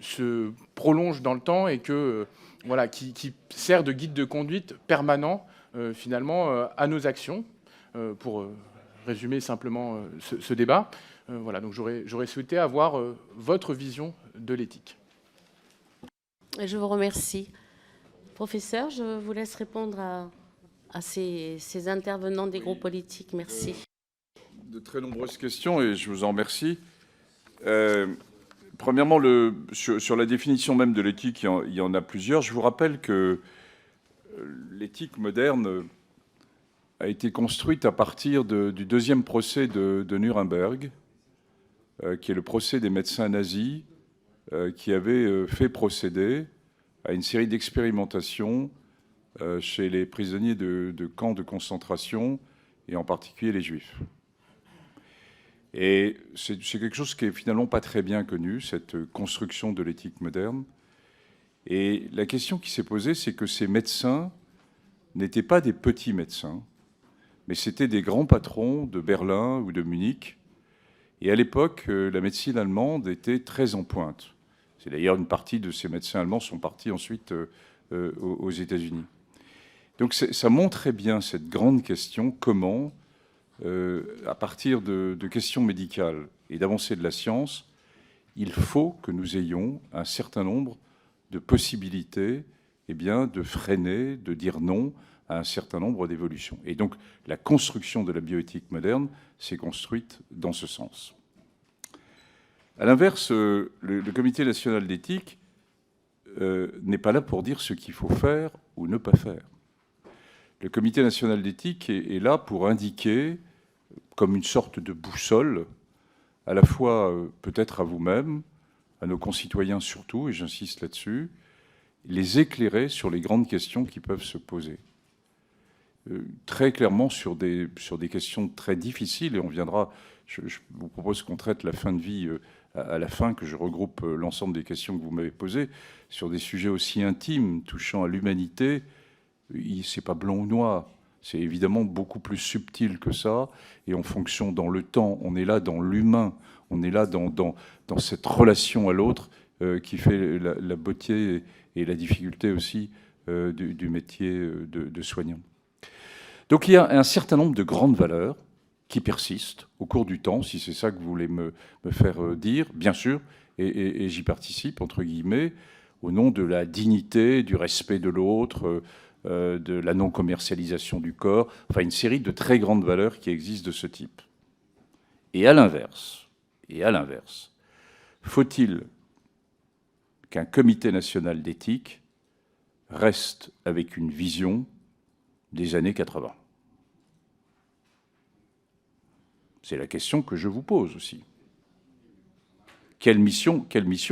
se prolonge dans le temps et que voilà, qui sert de guide de conduite permanent, finalement, à nos actions, pour résumer simplement ce débat. Voilà, donc j'aurais souhaité avoir votre vision de l'éthique. Je vous remercie. Professeur, je vous laisse répondre à ces intervenants des groupes politiques. Merci. De très nombreuses questions et je vous en remercie. Premièrement, sur la définition même de l'éthique, il y en a plusieurs. Je vous rappelle que l'éthique moderne a été construite à partir du deuxième procès de Nuremberg, qui est le procès des médecins nazis, qui avait fait procéder à une série d'expérimentations chez les prisonniers de camps de concentration, et en particulier les Juifs. Et c'est quelque chose qui est finalement pas très bien connu, cette construction de l'éthique moderne. Et la question qui s'est posée, c'est que ces médecins n'étaient pas des petits médecins, mais c'était des grands patrons de Berlin ou de Munich. Et à l'époque, la médecine allemande était très en pointe. C'est d'ailleurs une partie de ces médecins allemands sont partis ensuite aux États-Unis. Donc ça montrait bien cette grande question, comment à partir de questions médicales et d'avancées de la science, il faut que nous ayons un certain nombre de possibilités de freiner, de dire non à un certain nombre d'évolutions. Et donc, la construction de la bioéthique moderne s'est construite dans ce sens. À l'inverse, le Comité national d'éthique n'est pas là pour dire ce qu'il faut faire ou ne pas faire. Le Comité national d'éthique est là pour indiquer, comme une sorte de boussole, à la fois peut-être à vous-même, à nos concitoyens surtout, et j'insiste là-dessus, les éclairer sur les grandes questions qui peuvent se poser. Très clairement sur des questions très difficiles, et on viendra, je vous propose qu'on traite la fin de vie à la fin, que je regroupe l'ensemble des questions que vous m'avez posées, sur des sujets aussi intimes, touchant à l'humanité. C'est pas blanc ou noir. C'est évidemment beaucoup plus subtil que ça, et en fonction dans le temps, on est là dans l'humain, on est là dans cette relation à l'autre qui fait la beauté et la difficulté aussi du métier de soignant. Donc il y a un certain nombre de grandes valeurs qui persistent au cours du temps, si c'est ça que vous voulez me faire dire, bien sûr, et j'y participe, entre guillemets. au nom de la dignité, du respect de l'autre, de la non-commercialisation du corps, enfin une série de très grandes valeurs qui existent de ce type. Et à l'inverse, faut-il qu'un comité national d'éthique reste avec une vision des années 80 ? C'est la question que je vous pose aussi. Quelle mission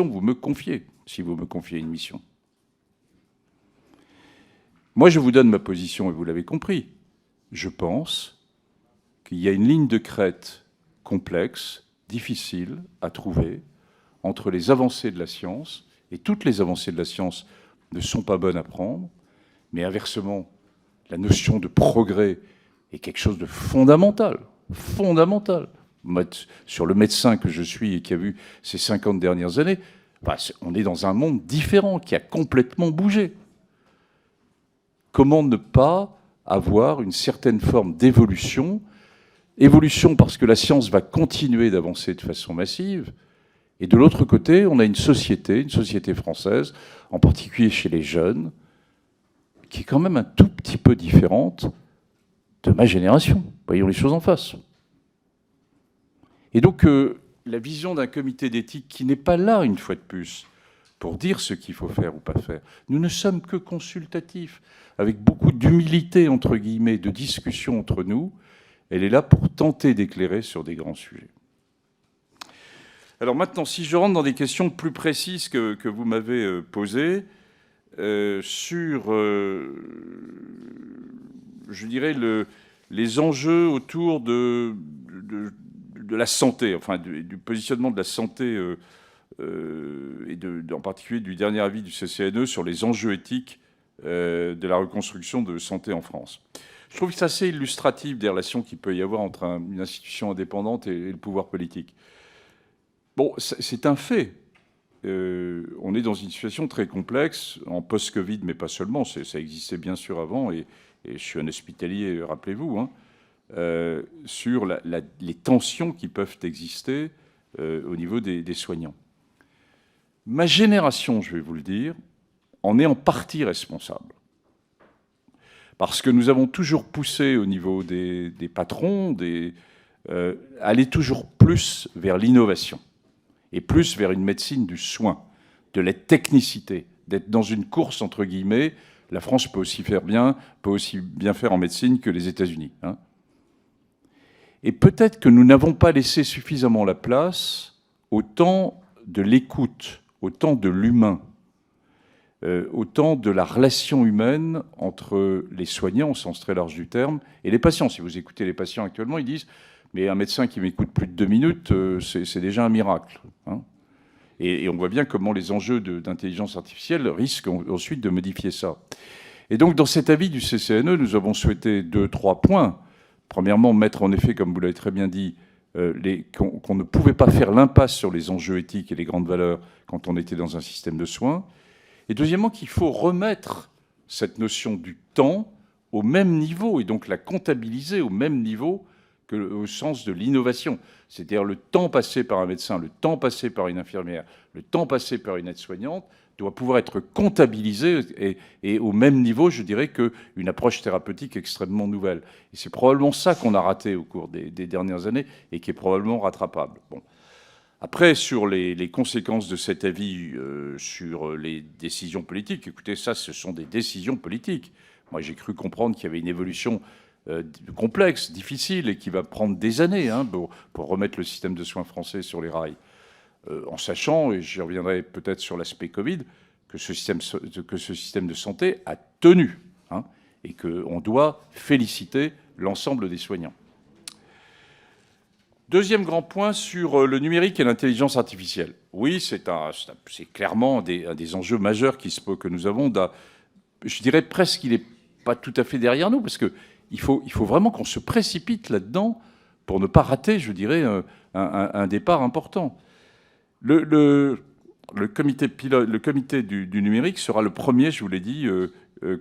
vous me confiez, si vous me confiez une mission ? Moi, je vous donne ma position, et vous l'avez compris. Je pense qu'il y a une ligne de crête complexe, difficile à trouver, entre les avancées de la science, et toutes les avancées de la science ne sont pas bonnes à prendre, mais inversement, la notion de progrès est quelque chose de fondamental. Sur le médecin que je suis et qui a vu ces 50 dernières années, on est dans un monde différent, qui a complètement bougé. Comment ne pas avoir une certaine forme d'évolution ? Évolution parce que la science va continuer d'avancer de façon massive, et de l'autre côté, on a une société française, en particulier chez les jeunes, qui est quand même un tout petit peu différente de ma génération. Voyons les choses en face. Et donc, la vision d'un comité d'éthique qui n'est pas là, une fois de plus, pour dire ce qu'il faut faire ou pas faire. Nous ne sommes que consultatifs, avec beaucoup d'humilité, entre guillemets, de discussion entre nous. Elle est là pour tenter d'éclairer sur des grands sujets. Alors maintenant, si je rentre dans des questions plus précises que vous m'avez posées, sur, je dirais, les enjeux autour de la santé, enfin du positionnement de la santé et en particulier du dernier avis du CCNE sur les enjeux éthiques de la reconstruction de santé en France. Je trouve que c'est assez illustratif des relations qu'il peut y avoir entre une institution indépendante et le pouvoir politique. Bon, c'est un fait. On est dans une situation très complexe, en post-Covid, mais pas seulement. Ça existait bien sûr avant, et je suis un hospitalier, rappelez-vous, hein, sur les tensions qui peuvent exister au niveau des soignants. Ma génération, je vais vous le dire, en est en partie responsable. Parce que nous avons toujours poussé au niveau des patrons aller toujours plus vers l'innovation et plus vers une médecine du soin, de la technicité, d'être dans une course entre guillemets. La France peut aussi bien faire en médecine que les États-Unis. Hein. Et peut-être que nous n'avons pas laissé suffisamment la place au temps de l'écoute, au temps de l'humain, au temps de la relation humaine entre les soignants, au sens très large du terme, et les patients. Si vous écoutez les patients actuellement, ils disent « mais un médecin qui m'écoute plus de 2 minutes, c'est déjà un miracle hein ». Et on voit bien comment les enjeux d'intelligence artificielle risquent ensuite de modifier ça. Et donc, dans cet avis du CCNE, nous avons souhaité 2-3 points. Premièrement, mettre en effet, comme vous l'avez très bien dit, qu'on ne pouvait pas faire l'impasse sur les enjeux éthiques et les grandes valeurs quand on était dans un système de soins. Et deuxièmement, qu'il faut remettre cette notion du temps au même niveau, et donc la comptabiliser au même niveau au sens de l'innovation. C'est-à-dire le temps passé par un médecin, le temps passé par une infirmière, le temps passé par une aide-soignante doit pouvoir être comptabilisé et au même niveau, je dirais, qu'une approche thérapeutique extrêmement nouvelle. Et c'est probablement ça qu'on a raté au cours des dernières années et qui est probablement rattrapable. Bon. Après, sur les conséquences de cet avis sur les décisions politiques, écoutez, ça, ce sont des décisions politiques. Moi, j'ai cru comprendre qu'il y avait une évolution complexe, difficile, et qui va prendre des années hein, pour remettre le système de soins français sur les rails. En sachant, et j'y reviendrai peut-être sur l'aspect Covid, que ce système de santé a tenu, hein, et qu'on doit féliciter l'ensemble des soignants. Deuxième grand point sur le numérique et l'intelligence artificielle. Oui, c'est clairement un des enjeux majeurs que nous avons. Je dirais presque qu'il n'est pas tout à fait derrière nous, parce qu'il faut vraiment qu'on se précipite là-dedans pour ne pas rater, je dirais, un départ important. Le comité du numérique sera le premier, je vous l'ai dit,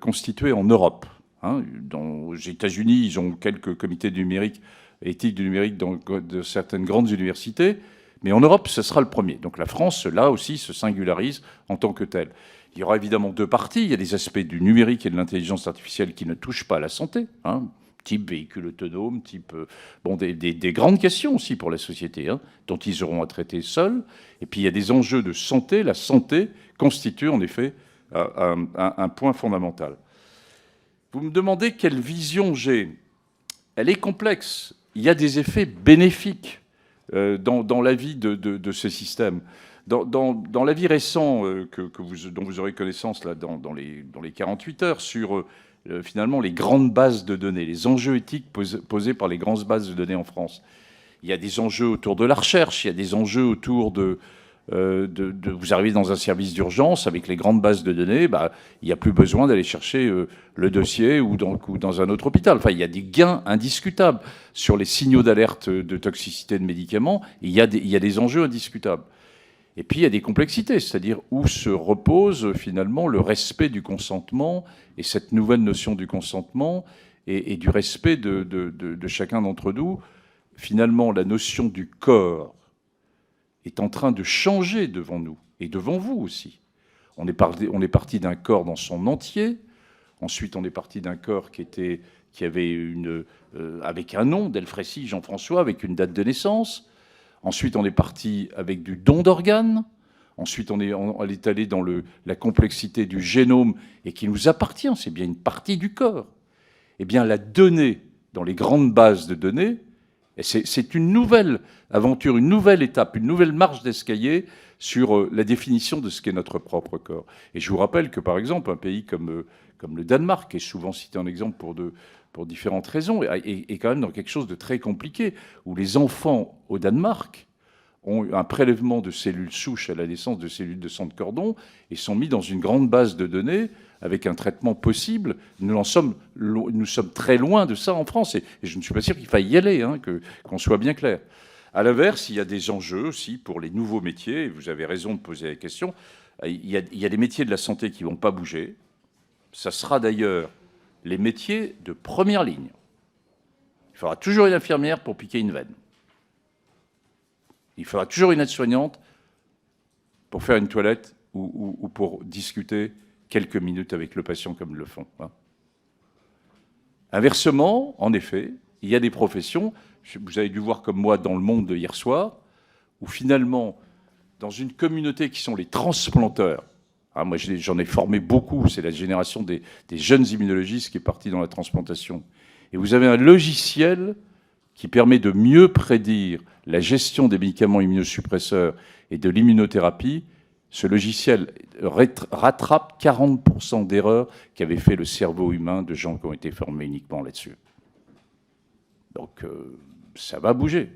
constitué en Europe. Hein. Aux États-Unis, ils ont quelques comités numériques, éthique du numérique dans de certaines grandes universités, mais en Europe, ce sera le premier. Donc la France, là aussi, se singularise en tant que telle. Il y aura évidemment deux parties. Il y a des aspects du numérique et de l'intelligence artificielle qui ne touchent pas à la santé, hein, type véhicule autonome, type des grandes questions aussi pour la société, hein, dont ils auront à traiter seuls. Et puis il y a des enjeux de santé. La santé constitue en effet un point fondamental. Vous me demandez quelle vision j'ai. Elle est complexe. Il y a des effets bénéfiques dans la vie de ce système. Dans l'avis récent dont vous aurez connaissance là, dans les 48 heures sur finalement les grandes bases de données, les enjeux éthiques posés par les grandes bases de données en France, il y a des enjeux autour de la recherche, il y a des enjeux autour vous arrivez dans un service d'urgence avec les grandes bases de données, il n'y a plus besoin d'aller chercher le dossier ou dans un autre hôpital. Enfin, il y a des gains indiscutables sur les signaux d'alerte de toxicité de médicaments. Il y a des enjeux indiscutables. Et puis, il y a des complexités, c'est-à-dire où se repose finalement le respect du consentement et cette nouvelle notion du consentement et du respect de chacun d'entre nous. Finalement, la notion du corps est en train de changer devant nous et devant vous aussi. On est parti d'un corps dans son entier. Ensuite, on est parti d'un corps qui avait avec un nom, Delfrécy, Jean-François, avec une date de naissance. Ensuite, on est parti avec du don d'organes. Ensuite, on est allé dans la complexité du génome et qui nous appartient, c'est bien une partie du corps. Eh bien, la donnée dans les grandes bases de données, c'est une nouvelle aventure, une nouvelle étape, une nouvelle marche d'escalier sur la définition de ce qu'est notre propre corps. Et je vous rappelle que, par exemple, un pays comme le Danemark, qui est souvent cité en exemple pour différentes raisons, est quand même dans quelque chose de très compliqué, où les enfants au Danemark ont un prélèvement de cellules souches à la naissance de cellules de sang de cordon et sont mis dans une grande base de données avec un traitement possible. Nous sommes très loin de ça en France, et je ne suis pas sûr qu'il faille y aller, hein, qu'on soit bien clair. À l'inverse, il y a des enjeux aussi pour les nouveaux métiers, et vous avez raison de poser la question. Il y a des métiers de la santé qui ne vont pas bouger. Ça sera d'ailleurs les métiers de première ligne. Il faudra toujours une infirmière pour piquer une veine. Il faudra toujours une aide-soignante pour faire une toilette ou pour discuter quelques minutes avec le patient comme ils le font. Inversement, en effet, il y a des professions, vous avez dû voir comme moi dans Le Monde de hier soir, où finalement, dans une communauté qui sont les transplanteurs, moi j'en ai formé beaucoup, c'est la génération des jeunes immunologistes qui est partie dans la transplantation, et vous avez un logiciel qui permet de mieux prédire la gestion des médicaments immunosuppresseurs et de l'immunothérapie. Ce logiciel rattrape 40% d'erreurs qu'avait fait le cerveau humain de gens qui ont été formés uniquement là-dessus. Donc ça va bouger.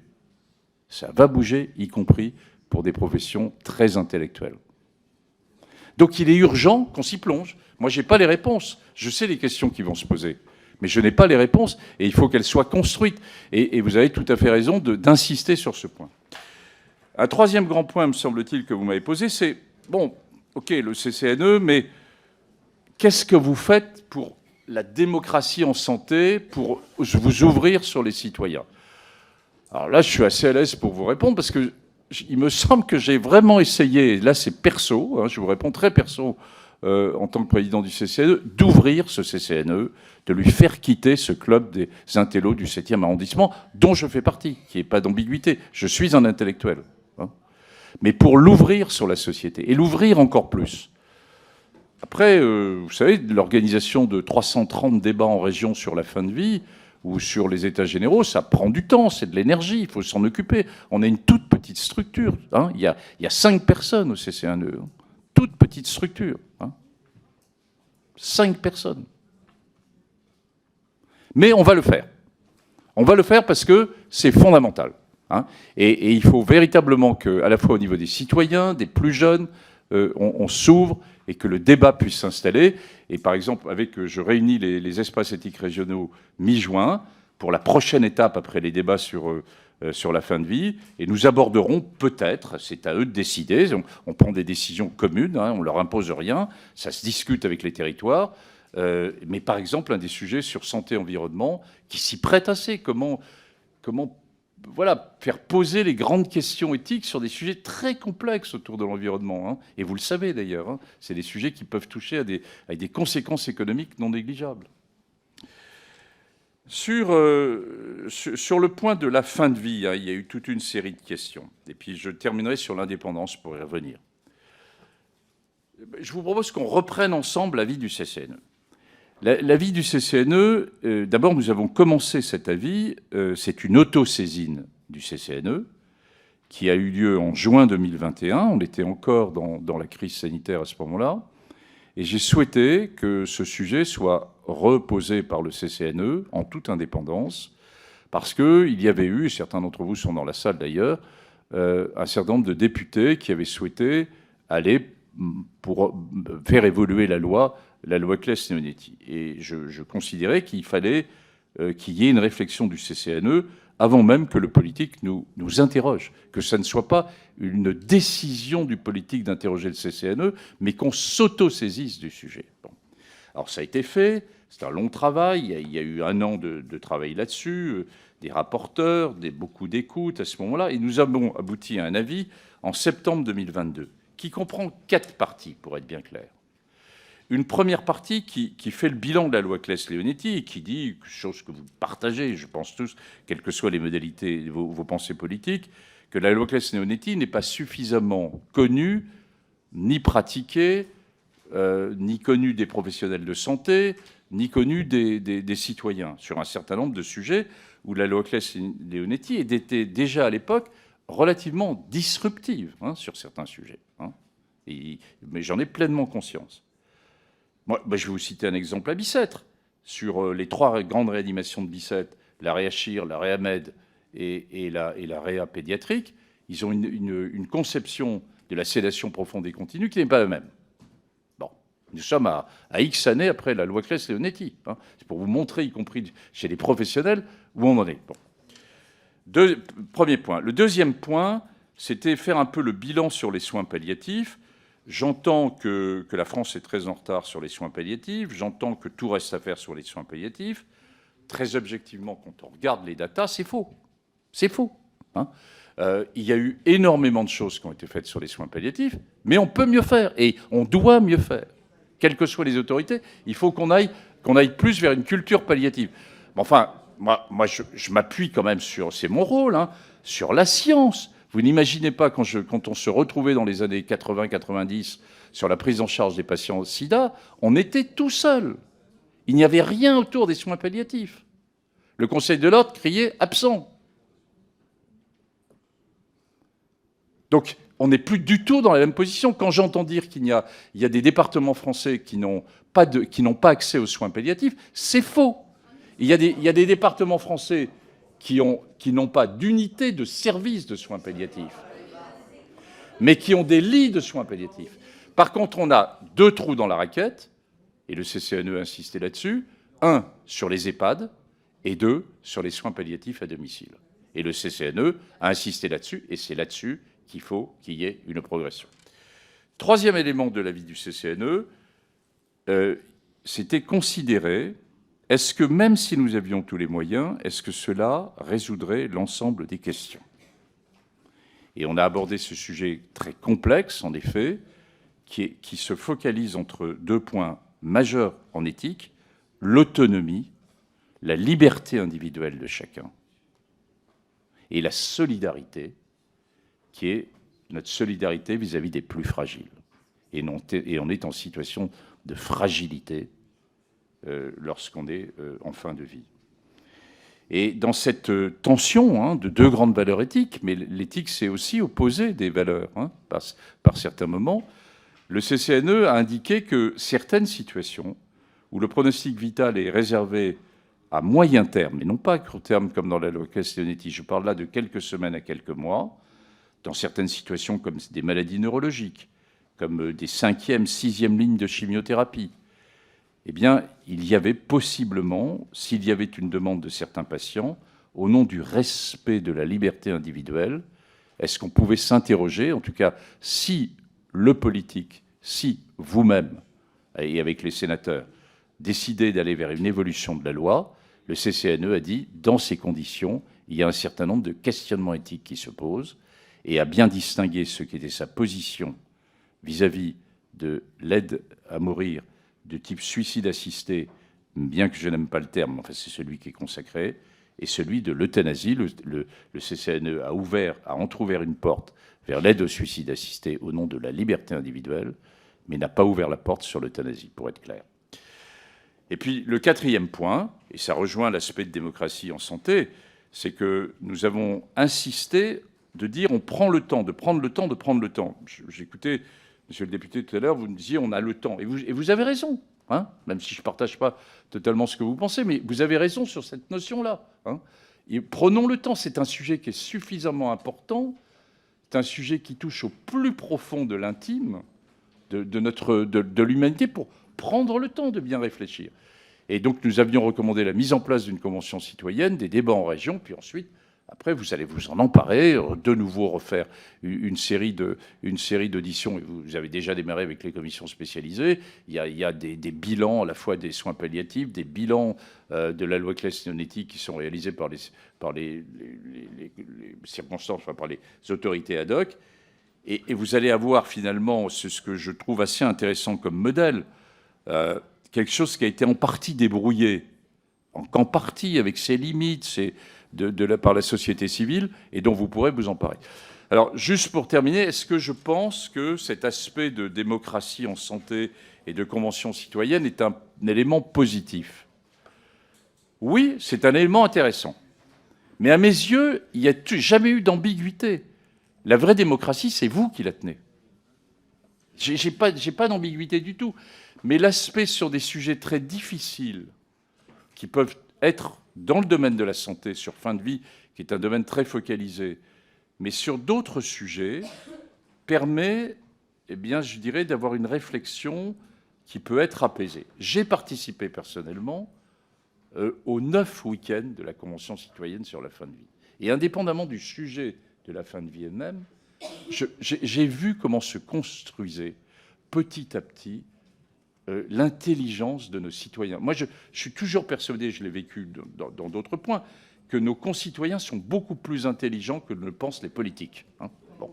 Ça va bouger, y compris pour des professions très intellectuelles. Donc il est urgent qu'on s'y plonge. Moi, je n'ai pas les réponses. Je sais les questions qui vont se poser, mais je n'ai pas les réponses, et il faut qu'elles soient construites. Et vous avez tout à fait raison d'insister sur ce point. Un troisième grand point, me semble-t-il, que vous m'avez posé, c'est, bon, ok, le CCNE, mais qu'est-ce que vous faites pour la démocratie en santé, pour vous ouvrir sur les citoyens? Alors là, je suis assez à l'aise pour vous répondre, parce que il me semble que j'ai vraiment essayé, et là c'est perso, hein, je vous réponds très perso, en tant que président du CCNE, d'ouvrir ce CCNE, de lui faire quitter ce club des intellos du 7e arrondissement, dont je fais partie, qui n'est pas d'ambiguïté. Je suis un intellectuel. Mais pour l'ouvrir sur la société, et l'ouvrir encore plus. Après, vous savez, l'organisation de 330 débats en région sur la fin de vie, ou sur les états généraux, ça prend du temps, c'est de l'énergie, il faut s'en occuper. On est une toute petite structure. Hein. Il y a 5 personnes au CCNE. Hein. Toute petite structure. Hein. 5 personnes. Mais on va le faire. On va le faire parce que c'est fondamental. Hein. Et il faut véritablement qu'à la fois au niveau des citoyens, des plus jeunes, on s'ouvre et que le débat puisse s'installer. Et par exemple, je réunis les espaces éthiques régionaux mi-juin pour la prochaine étape après les débats sur la fin de vie. Et nous aborderons peut-être, c'est à eux de décider, on prend des décisions communes, hein, on ne leur impose rien, ça se discute avec les territoires. Mais par exemple, un des sujets sur santé-environnement qui s'y prête assez. Comment voilà, faire poser les grandes questions éthiques sur des sujets très complexes autour de l'environnement. Hein. Et vous le savez d'ailleurs, hein, c'est des sujets qui peuvent toucher à des conséquences économiques non négligeables. Sur le point de la fin de vie, hein, il y a eu toute une série de questions. Et puis je terminerai sur l'indépendance pour y revenir. Je vous propose qu'on reprenne ensemble l'avis du CCNE. L'avis du CCNE, d'abord nous avons commencé cet avis, c'est une autosaisine du CCNE qui a eu lieu en juin 2021, on était encore dans la crise sanitaire à ce moment-là, et j'ai souhaité que ce sujet soit reposé par le CCNE en toute indépendance, parce qu'il y avait eu, et certains d'entre vous sont dans la salle d'ailleurs, un certain nombre de députés qui avaient souhaité aller pour faire évoluer la loi Claes-Leonetti. Et je considérais qu'il fallait qu'il y ait une réflexion du CCNE avant même que le politique nous interroge, que ça ne soit pas une décision du politique d'interroger le CCNE, mais qu'on s'auto-saisisse du sujet. Bon. Alors ça a été fait, c'est un long travail, il y a eu 1 an de travail là-dessus, des rapporteurs, beaucoup d'écoutes à ce moment-là, et nous avons abouti à un avis en septembre 2022, qui comprend 4 parties, pour être bien clair. Une première partie qui fait le bilan de la loi Claes-Leonetti et qui dit, chose que vous partagez, je pense tous, quelles que soient les modalités, vos pensées politiques, que la loi Claes-Leonetti n'est pas suffisamment connue, ni pratiquée, ni connue des professionnels de santé, ni connue des citoyens, sur un certain nombre de sujets où la loi Claes-Leonetti était déjà à l'époque relativement disruptive, hein, sur certains sujets. Hein. Mais j'en ai pleinement conscience. Moi, je vais vous citer un exemple à Bicêtre. Sur les 3 grandes réanimations de Bicêtre, la Réachir, la Réamed et la Réa pédiatrique, ils ont une conception de la sédation profonde et continue qui n'est pas la même. Bon, nous sommes à X années après la loi Claes-Leonetti. Hein. C'est pour vous montrer, y compris chez les professionnels, où on en est. Bon. Premier point. Le deuxième point, c'était faire un peu le bilan sur les soins palliatifs. J'entends que la France est très en retard sur les soins palliatifs, j'entends que tout reste à faire sur les soins palliatifs. Très objectivement, quand on regarde les datas, c'est faux. C'est faux. Hein. Il y a eu énormément de choses qui ont été faites sur les soins palliatifs, mais on peut mieux faire, et on doit mieux faire. Quelles que soient les autorités, il faut qu'on aille plus vers une culture palliative. Mais enfin, moi je m'appuie quand même sur, c'est mon rôle, hein, sur la science. Vous n'imaginez pas, quand on se retrouvait dans les années 80-90 sur la prise en charge des patients SIDA, on était tout seul. Il n'y avait rien autour des soins palliatifs. Le Conseil de l'ordre criait absent. Donc, on n'est plus du tout dans la même position. Quand j'entends dire qu'il y a des départements français qui n'ont pas accès aux soins palliatifs, c'est faux. Il y a des départements français qui n'ont pas d'unité de service de soins palliatifs, mais qui ont des lits de soins palliatifs. Par contre, on a 2 trous dans la raquette, et le CCNE a insisté là-dessus, 1 sur les EHPAD, et 2 sur les soins palliatifs à domicile. Et le CCNE a insisté là-dessus, et c'est là-dessus qu'il faut qu'il y ait une progression. 3e élément de l'avis du CCNE, c'était considérer, est-ce que même si nous avions tous les moyens, est-ce que cela résoudrait l'ensemble des questions? Et on a abordé ce sujet très complexe, en effet, qui se focalise entre 2 points majeurs en éthique, l'autonomie, la liberté individuelle de chacun, et la solidarité, qui est notre solidarité vis-à-vis des plus fragiles. Et on est en situation de fragilité lorsqu'on est en fin de vie. Et dans cette tension, hein, de 2 grandes valeurs éthiques, mais l'éthique c'est aussi opposer des valeurs, hein, par certains moments, le CCNE a indiqué que certaines situations où le pronostic vital est réservé à moyen terme, et non pas à court terme comme dans la loi Claes-Leonetti, je parle là de quelques semaines à quelques mois, dans certaines situations comme des maladies neurologiques, comme des 5e, 6e lignes de chimiothérapie, eh bien, il y avait possiblement, s'il y avait une demande de certains patients, au nom du respect de la liberté individuelle, est-ce qu'on pouvait s'interroger, en tout cas, si le politique, si vous-même, et avec les sénateurs, décidez d'aller vers une évolution de la loi, le CCNE a dit, dans ces conditions, il y a un certain nombre de questionnements éthiques qui se posent, et à bien distinguer ce qui était sa position vis-à-vis de l'aide à mourir de type suicide assisté, bien que je n'aime pas le terme, enfin c'est celui qui est consacré, et celui de l'euthanasie. Le CCNE a entrouvert une porte vers l'aide au suicide assisté au nom de la liberté individuelle, mais n'a pas ouvert la porte sur l'euthanasie, pour être clair. Et puis le quatrième point, et ça rejoint l'aspect de démocratie en santé, c'est que nous avons insisté de dire on prend le temps, de prendre le temps, de prendre le temps. J'écoutais, monsieur le député, tout à l'heure, vous me disiez on a le temps. Et vous avez raison, hein, même si je ne partage pas totalement ce que vous pensez, mais vous avez raison sur cette notion-là. Hein. Et prenons le temps, c'est un sujet qui est suffisamment important, c'est un sujet qui touche au plus profond de l'intime de l'humanité pour prendre le temps de bien réfléchir. Et donc nous avions recommandé la mise en place d'une convention citoyenne, des débats en région, puis ensuite, après, vous allez vous en emparer, de nouveau refaire une série d'auditions. Vous avez déjà démarré avec les commissions spécialisées. Il y a des bilans à la fois des soins palliatifs, des bilans de la loi Claes-Leonetti qui sont réalisés par les circonstances, enfin par les autorités ad hoc. Et vous allez avoir finalement, c'est ce que je trouve assez intéressant comme modèle, quelque chose qui a été en partie débrouillé, en partie avec ses limites, par la société civile, et dont vous pourrez vous emparer. Alors, juste pour terminer, est-ce que je pense que cet aspect de démocratie en santé et de convention citoyenne est un élément positif? Oui, c'est un élément intéressant. Mais à mes yeux, il n'y a jamais eu d'ambiguïté. La vraie démocratie, c'est vous qui la tenez. J'ai pas d'ambiguïté du tout. Mais l'aspect sur des sujets très difficiles, qui peuvent être dans le domaine de la santé, sur fin de vie, qui est un domaine très focalisé, mais sur d'autres sujets, permet, eh bien, je dirais, d'avoir une réflexion qui peut être apaisée. J'ai participé personnellement aux 9 week-ends de la Convention citoyenne sur la fin de vie. Et indépendamment du sujet de la fin de vie elle-même, j'ai vu comment se construisait petit à petit l'intelligence de nos citoyens. Moi, je suis toujours persuadé, je l'ai vécu dans d'autres points, que nos concitoyens sont beaucoup plus intelligents que ne le pensent les politiques. Hein. Bon.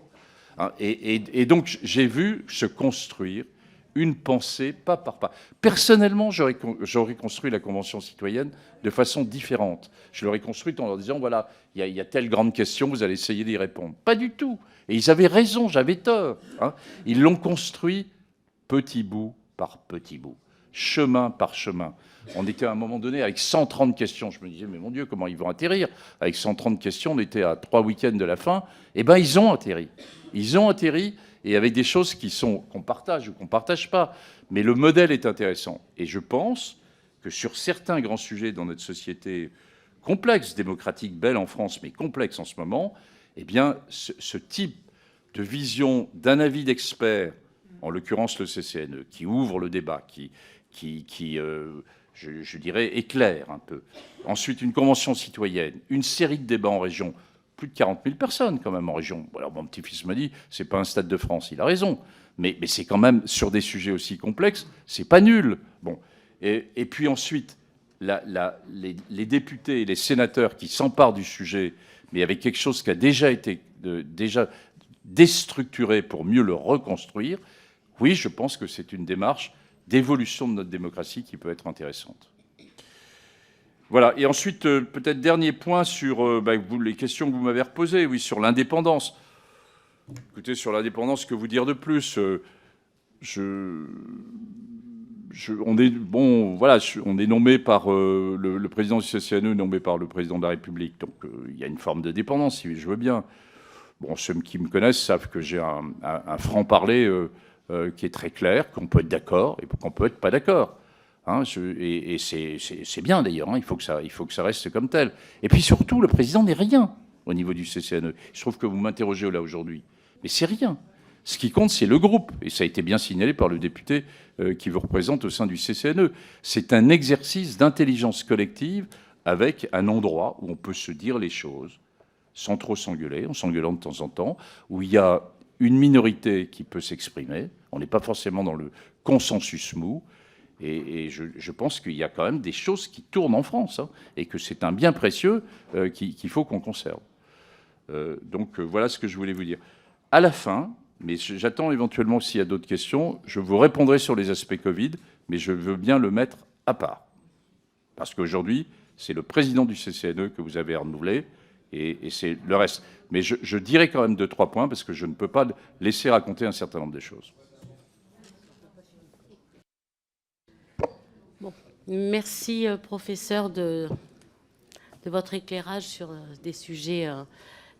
Hein, et donc, j'ai vu se construire une pensée pas par pas. Personnellement, j'aurais construit la Convention citoyenne de façon différente. Je l'aurais construite en leur disant, voilà, il y a telle grande question, vous allez essayer d'y répondre. Pas du tout. Et ils avaient raison, j'avais tort. Hein. Ils l'ont construit petit bout par petit bout, chemin par chemin. On était à un moment donné avec 130 questions. Je me disais, mais mon Dieu, comment ils vont atterrir? Avec 130 questions, on était à 3 week-ends de la fin. Eh bien, ils ont atterri. Ils ont atterri, et avec des choses qu'on partage ou qu'on ne partage pas. Mais le modèle est intéressant. Et je pense que sur certains grands sujets dans notre société complexe, démocratique, belle en France, mais complexe en ce moment, eh bien, ce type de vision d'un avis d'expert, en l'occurrence le CCNE, qui ouvre le débat, je dirais, éclaire un peu. Ensuite, une convention citoyenne, une série de débats en région, plus de 40 000 personnes quand même en région. Alors mon petit-fils me dit, c'est pas un Stade de France, il a raison, mais c'est quand même, sur des sujets aussi complexes, c'est pas nul. Bon. Et puis ensuite, les députés et les sénateurs qui s'emparent du sujet, mais avec quelque chose qui a déjà été déstructuré pour mieux le reconstruire, oui, je pense que c'est une démarche d'évolution de notre démocratie qui peut être intéressante. Voilà. Et ensuite, peut-être dernier point sur les questions que vous m'avez reposées, oui, sur l'indépendance. Écoutez, sur l'indépendance, que vous dire de plus? On est nommé par le président du CCNE, nommé par le président de la République. Donc, il y a une forme de dépendance, si je veux bien. Bon, ceux qui me connaissent savent que j'ai un franc-parler qui est très clair, qu'on peut être d'accord et qu'on peut être pas d'accord. Hein, et c'est bien d'ailleurs, hein, il faut que ça reste comme tel. Et puis surtout, le président n'est rien au niveau du CCNE. Je trouve que vous m'interrogez là aujourd'hui, mais c'est rien. Ce qui compte, c'est le groupe, et ça a été bien signalé par le député qui vous représente au sein du CCNE. C'est un exercice d'intelligence collective avec un endroit où on peut se dire les choses sans trop s'engueuler, en s'engueulant de temps en temps, où il y a une minorité qui peut s'exprimer. On n'est pas forcément dans le consensus mou. Et je pense qu'il y a quand même des choses qui tournent en France, hein, et que c'est un bien précieux qu'il faut qu'on conserve. Donc voilà ce que je voulais vous dire. À la fin, mais j'attends éventuellement s'il y a d'autres questions, je vous répondrai sur les aspects Covid, mais je veux bien le mettre à part. Parce qu'aujourd'hui, c'est le président du CCNE que vous avez renouvelé, et c'est le reste. Mais je dirai quand même 2-3 points, parce que je ne peux pas laisser raconter un certain nombre de choses. Bon. Merci, professeur, de votre éclairage sur des sujets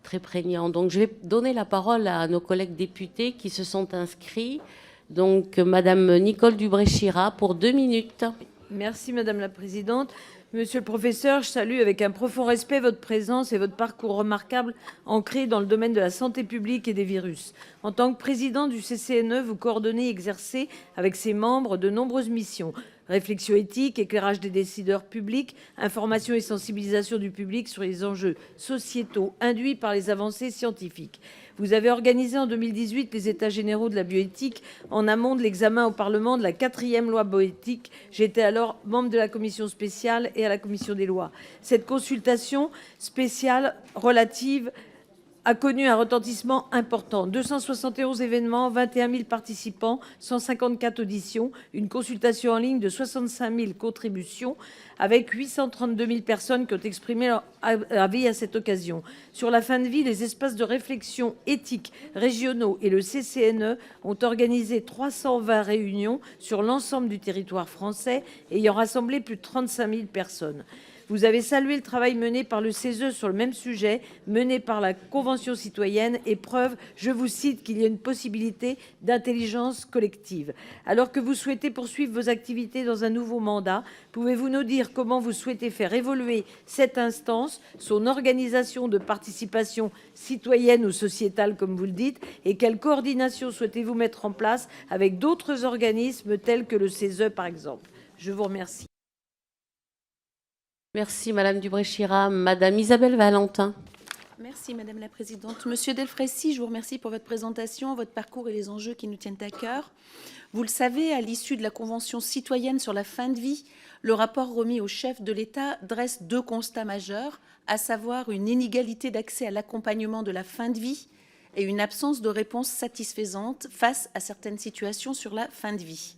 très prégnants. Donc, je vais donner la parole à nos collègues députés qui se sont inscrits. Donc, Madame Nicole Dubré-Chirat pour 2 minutes. Merci Madame la Présidente. Monsieur le professeur, je salue avec un profond respect votre présence et votre parcours remarquable ancré dans le domaine de la santé publique et des virus. En tant que président du CCNE, vous coordonnez et exercez avec ses membres de nombreuses missions. Réflexion éthique, éclairage des décideurs publics, information et sensibilisation du public sur les enjeux sociétaux induits par les avancées scientifiques. Vous avez organisé en 2018 les États généraux de la bioéthique en amont de l'examen au Parlement de la 4e loi bioéthique. J'étais alors membre de la commission spéciale et à la commission des lois. Cette consultation spéciale relative a connu un retentissement important. 271 événements, 21 000 participants, 154 auditions, une consultation en ligne de 65 000 contributions, avec 832 000 personnes qui ont exprimé leur avis à cette occasion. Sur la fin de vie, les espaces de réflexion éthique régionaux et le CCNE ont organisé 320 réunions sur l'ensemble du territoire français, ayant rassemblé plus de 35 000 personnes. Vous avez salué le travail mené par le CESE sur le même sujet, mené par la Convention citoyenne, et preuve, je vous cite, qu'il y a une possibilité d'intelligence collective. Alors que vous souhaitez poursuivre vos activités dans un nouveau mandat, pouvez-vous nous dire comment vous souhaitez faire évoluer cette instance, son organisation de participation citoyenne ou sociétale, comme vous le dites, et quelle coordination souhaitez-vous mettre en place avec d'autres organismes tels que le CESE, par exemple? Je vous remercie. Merci, Madame Dubré-Chirat. Madame Isabelle Valentin. Merci, Madame la Présidente. Monsieur Delfraissy, je vous remercie pour votre présentation, votre parcours et les enjeux qui nous tiennent à cœur. Vous le savez, à l'issue de la Convention citoyenne sur la fin de vie, le rapport remis au chef de l'État dresse 2 constats majeurs, à savoir une inégalité d'accès à l'accompagnement de la fin de vie et une absence de réponse satisfaisante face à certaines situations sur la fin de vie.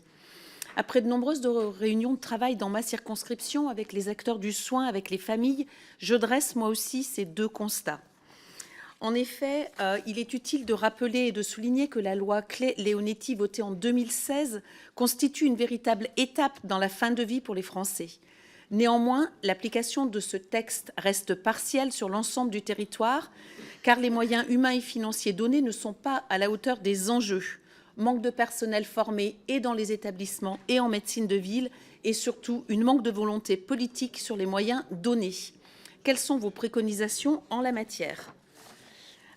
Après de nombreuses réunions de travail dans ma circonscription avec les acteurs du soin, avec les familles, je dresse moi aussi ces 2 constats. En effet, il est utile de rappeler et de souligner que la loi Claeys-Leonetti, votée en 2016, constitue une véritable étape dans la fin de vie pour les Français. Néanmoins, l'application de ce texte reste partielle sur l'ensemble du territoire, car les moyens humains et financiers donnés ne sont pas à la hauteur des enjeux. Manque de personnel formé et dans les établissements et en médecine de ville, et surtout une manque de volonté politique sur les moyens donnés. Quelles sont vos préconisations en la matière?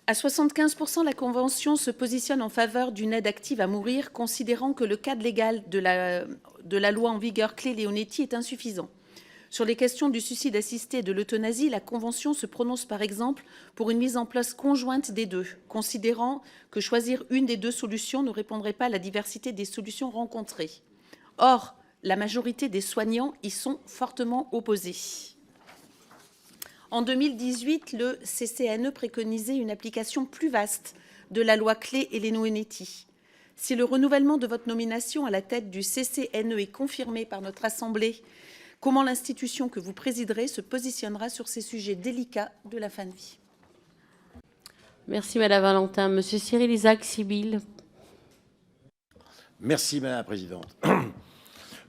À 75%, la Convention se positionne en faveur d'une aide active à mourir, considérant que le cadre légal de la loi en vigueur Claeys-Leonetti est insuffisant. Sur les questions du suicide assisté et de l'euthanasie, la Convention se prononce par exemple pour une mise en place conjointe des 2, considérant que choisir une des 2 solutions ne répondrait pas à la diversité des solutions rencontrées. Or, la majorité des soignants y sont fortement opposés. En 2018, le CCNE préconisait une application plus vaste de la loi Claeys-Leonetti. Si le renouvellement de votre nomination à la tête du CCNE est confirmé par notre Assemblée, comment l'institution que vous présiderez se positionnera sur ces sujets délicats de la fin de vie? Merci, Madame Valentin. Monsieur Cyril Isaac Sibylle. Merci, Madame la Présidente.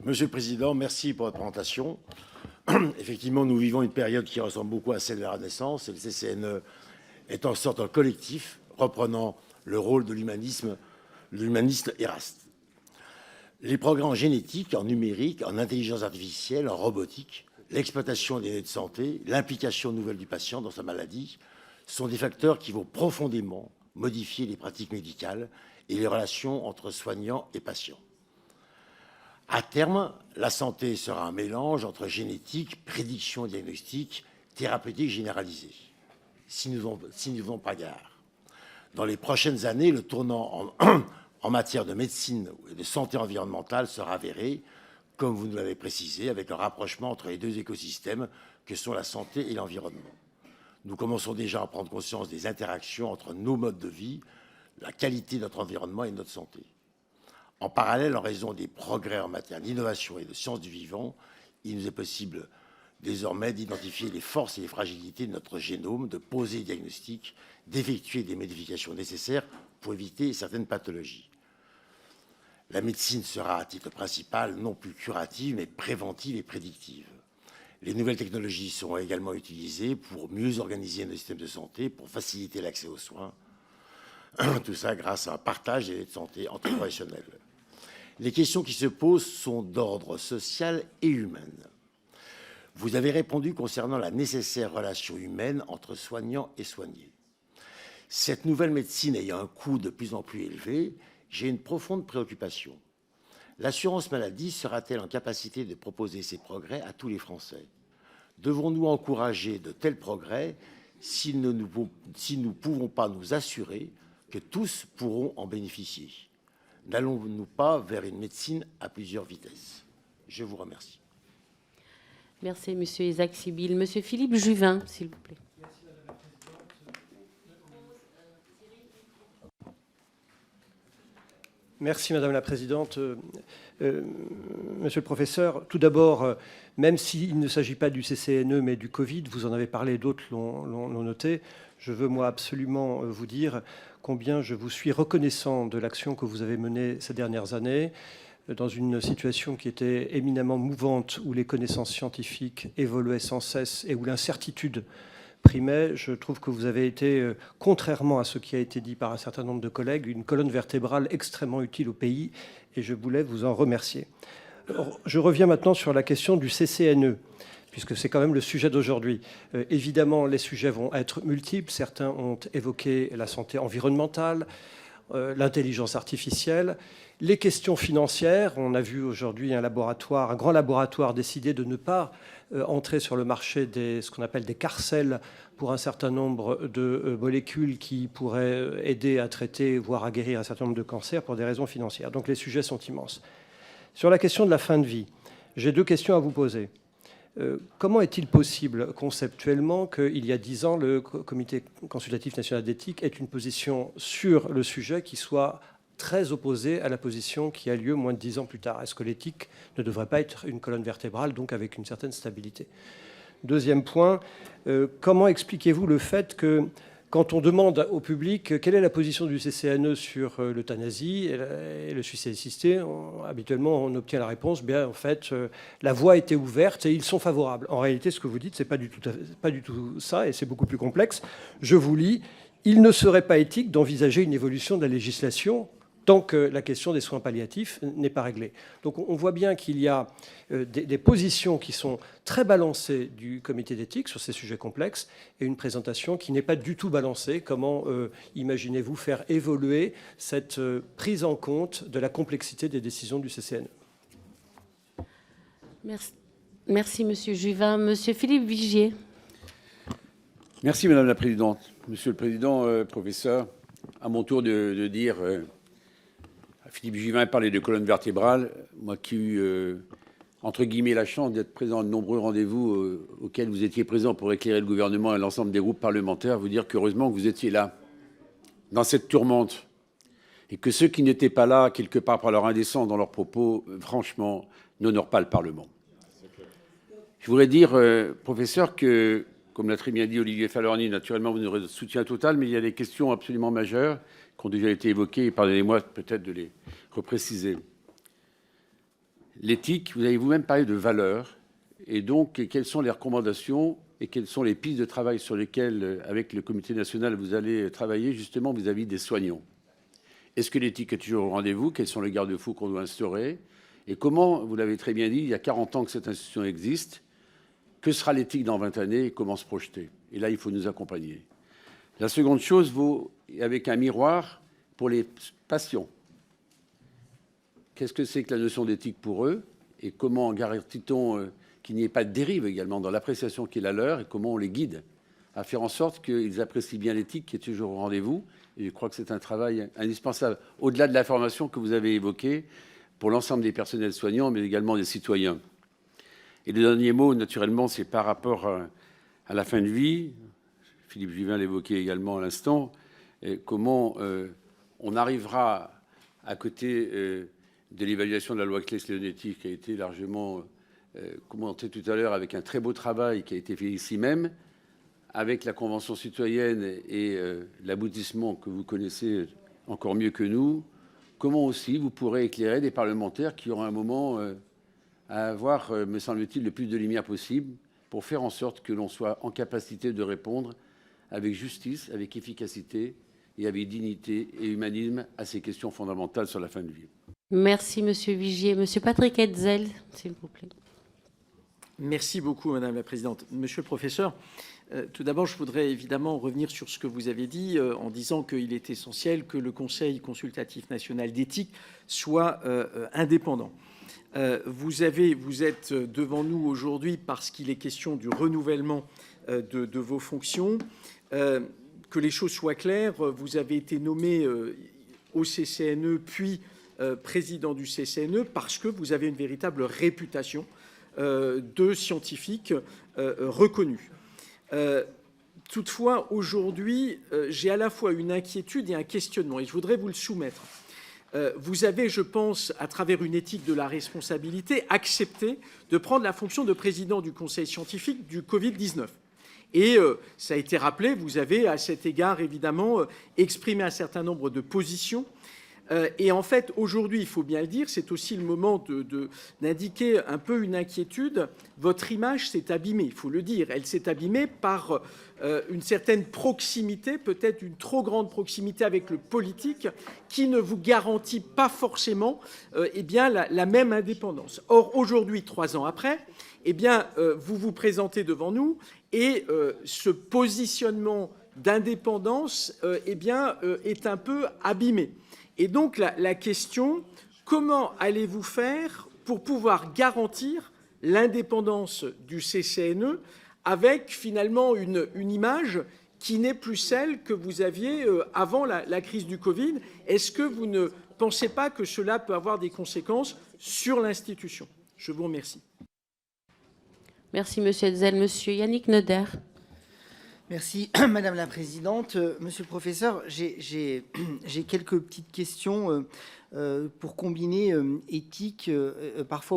Monsieur le Président, merci pour votre présentation. Effectivement, nous vivons une période qui ressemble beaucoup à celle de la Renaissance, et le CCNE est en sorte un collectif reprenant le rôle de l'humaniste Éraste. Les progrès en génétique, en numérique, en intelligence artificielle, en robotique, l'exploitation des données de santé, l'implication nouvelle du patient dans sa maladie sont des facteurs qui vont profondément modifier les pratiques médicales et les relations entre soignants et patients. À terme, la santé sera un mélange entre génétique, prédiction diagnostique, thérapeutique généralisée, si nous ne faisons pas gare. Dans les prochaines années, le tournant en matière de médecine et de santé environnementale sera avéré, comme vous nous l'avez précisé, avec un rapprochement entre les deux écosystèmes que sont la santé et l'environnement. Nous commençons déjà à prendre conscience des interactions entre nos modes de vie, la qualité de notre environnement et notre santé. En parallèle, en raison des progrès en matière d'innovation et de sciences du vivant, il nous est possible désormais d'identifier les forces et les fragilités de notre génome, de poser des diagnostics, d'effectuer des modifications nécessaires pour éviter certaines pathologies. La médecine sera à titre principal non plus curative, mais préventive et prédictive. Les nouvelles technologies seront également utilisées pour mieux organiser nos systèmes de santé, pour faciliter l'accès aux soins. Tout ça grâce à un partage des aides de santé entre professionnels. Les questions qui se posent sont d'ordre social et humain. Vous avez répondu concernant la nécessaire relation humaine entre soignants et soignés. Cette nouvelle médecine ayant un coût de plus en plus élevé, j'ai une profonde préoccupation. L'assurance maladie sera-t-elle en capacité de proposer ces progrès à tous les Français? Devons-nous encourager de tels progrès si nous ne pouvons pas nous assurer que tous pourront en bénéficier? N'allons-nous pas vers une médecine à plusieurs vitesses? Je vous remercie. Merci, Monsieur Isaac Sibyl. Monsieur Philippe Juvin, s'il vous plaît. Merci Madame la Présidente. Monsieur le professeur, tout d'abord, même s'il ne s'agit pas du CCNE mais du Covid, vous en avez parlé, d'autres l'ont noté, je veux moi absolument vous dire combien je vous suis reconnaissant de l'action que vous avez menée ces dernières années dans une situation qui était éminemment mouvante, où les connaissances scientifiques évoluaient sans cesse et où l'incertitude primait. Je trouve que vous avez été, contrairement à ce qui a été dit par un certain nombre de collègues, une colonne vertébrale extrêmement utile au pays, et je voulais vous en remercier. Alors, je reviens maintenant sur la question du CCNE, puisque c'est quand même le sujet d'aujourd'hui. Évidemment, les sujets vont être multiples. Certains ont évoqué la santé environnementale, l'intelligence artificielle, les questions financières. On a vu aujourd'hui un grand laboratoire décider de ne pas entrer sur le marché ce qu'on appelle des carcelles pour un certain nombre de molécules qui pourraient aider à traiter, voire à guérir un certain nombre de cancers pour des raisons financières. Donc les sujets sont immenses. Sur la question de la fin de vie, j'ai deux questions à vous poser. Comment est-il possible conceptuellement qu'il y a 10 ans, le Comité consultatif national d'éthique ait une position sur le sujet qui soit très opposée à la position qui a lieu moins de 10 ans plus tard? Est-ce que l'éthique ne devrait pas être une colonne vertébrale, donc avec une certaine stabilité? Deuxième point, comment expliquez-vous le fait que quand on demande au public quelle est la position du CCNE sur l'euthanasie et le suicide assisté, habituellement on obtient la réponse, bien en fait la voie a été ouverte et ils sont favorables. En réalité, ce que vous dites, c'est pas du tout ça, et c'est beaucoup plus complexe. Je vous lis: il ne serait pas éthique d'envisager une évolution de la législation tant que la question des soins palliatifs n'est pas réglée. Donc on voit bien qu'il y a des positions qui sont très balancées du comité d'éthique sur ces sujets complexes et une présentation qui n'est pas du tout balancée. Comment imaginez-vous faire évoluer cette prise en compte de la complexité des décisions du CCNE? Merci, Monsieur Juvin. Monsieur Philippe Vigier. Merci, Madame la Présidente. Monsieur le Président, professeur, à mon tour de dire... Philippe Juvin parlait de colonne vertébrale. Moi qui ai eu, entre guillemets, la chance d'être présent à de nombreux rendez-vous auxquels vous étiez présent pour éclairer le gouvernement et l'ensemble des groupes parlementaires, vous dire qu'heureusement que vous étiez là, dans cette tourmente. Et que ceux qui n'étaient pas là, quelque part par leur indécence dans leurs propos, franchement, n'honorent pas le Parlement. Je voudrais dire, professeur, que, comme l'a très bien dit Olivier Falorni, naturellement, vous nous soutien total, mais il y a des questions absolument majeures qui ont déjà été évoquées, et pardonnez-moi peut-être de les repréciser. L'éthique, vous avez vous-même parlé de valeurs, et donc quelles sont les recommandations et quelles sont les pistes de travail sur lesquelles, avec le comité national, vous allez travailler justement vis-à-vis des soignants? Est-ce que l'éthique est toujours au rendez-vous? Quels sont les garde-fous qu'on doit instaurer? Et comment, vous l'avez très bien dit, il y a 40 ans que cette institution existe, que sera l'éthique dans 20 années et comment se projeter? Et là, il faut nous accompagner. La seconde chose vaut avec un miroir pour les patients. Qu'est-ce que c'est que la notion d'éthique pour eux? Et comment garantit-on qu'il n'y ait pas de dérive également dans l'appréciation qui est la leur? Et comment on les guide à faire en sorte qu'ils apprécient bien l'éthique qui est toujours au rendez-vous? Et je crois que c'est un travail indispensable. Au-delà de la formation que vous avez évoquée, pour l'ensemble des personnels soignants, mais également des citoyens. Et le dernier mot, naturellement, c'est par rapport à la fin de vie. Philippe Juvin l'évoquait également à l'instant. Comment on arrivera, à côté de l'évaluation de la loi Claeys-Leonetti, qui a été largement commentée tout à l'heure avec un très beau travail qui a été fait ici même, avec la Convention citoyenne et l'aboutissement que vous connaissez encore mieux que nous, comment aussi vous pourrez éclairer des parlementaires qui auront un moment à avoir, me semble-t-il, le plus de lumière possible pour faire en sorte que l'on soit en capacité de répondre avec justice, avec efficacité et avec dignité et humanisme à ces questions fondamentales sur la fin de vie. Merci, Monsieur Vigier. Monsieur Patrick Hetzel, s'il vous plaît. Merci beaucoup, Madame la Présidente. Monsieur le professeur, tout d'abord, je voudrais évidemment revenir sur ce que vous avez dit en disant qu'il est essentiel que le Conseil consultatif national d'éthique soit indépendant. Vous êtes devant nous aujourd'hui parce qu'il est question du renouvellement de vos fonctions. Que les choses soient claires, vous avez été nommé au CCNE, puis président du CCNE, parce que vous avez une véritable réputation de scientifique reconnu. Toutefois, aujourd'hui, j'ai à la fois une inquiétude et un questionnement, et je voudrais vous le soumettre. Vous avez, je pense, à travers une éthique de la responsabilité, accepté de prendre la fonction de président du Conseil scientifique du Covid-19. Et ça a été rappelé, vous avez à cet égard, évidemment, exprimé un certain nombre de positions. Et en fait, aujourd'hui, il faut bien le dire, c'est aussi le moment d'indiquer un peu une inquiétude. Votre image s'est abîmée, il faut le dire. Elle s'est abîmée par une certaine proximité, peut-être une trop grande proximité avec le politique, qui ne vous garantit pas forcément la même indépendance. Or, aujourd'hui, 3 ans après, vous vous présentez devant nous et ce positionnement d'indépendance est un peu abîmé. Et donc la question, comment allez-vous faire pour pouvoir garantir l'indépendance du CCNE avec finalement une image qui n'est plus celle que vous aviez avant la crise du Covid? Est-ce que vous ne pensez pas que cela peut avoir des conséquences sur l'institution? Je vous remercie. Merci, Monsieur Hetzel. Monsieur Yannick Neuder. Merci, Madame la Présidente. Monsieur le professeur, j'ai quelques petites questions pour combiner éthique, parfois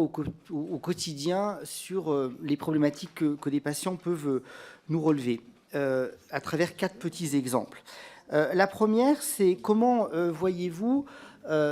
au quotidien, sur les problématiques que les patients peuvent nous relever, à travers 4 petits exemples. La première, c'est comment voyez-vous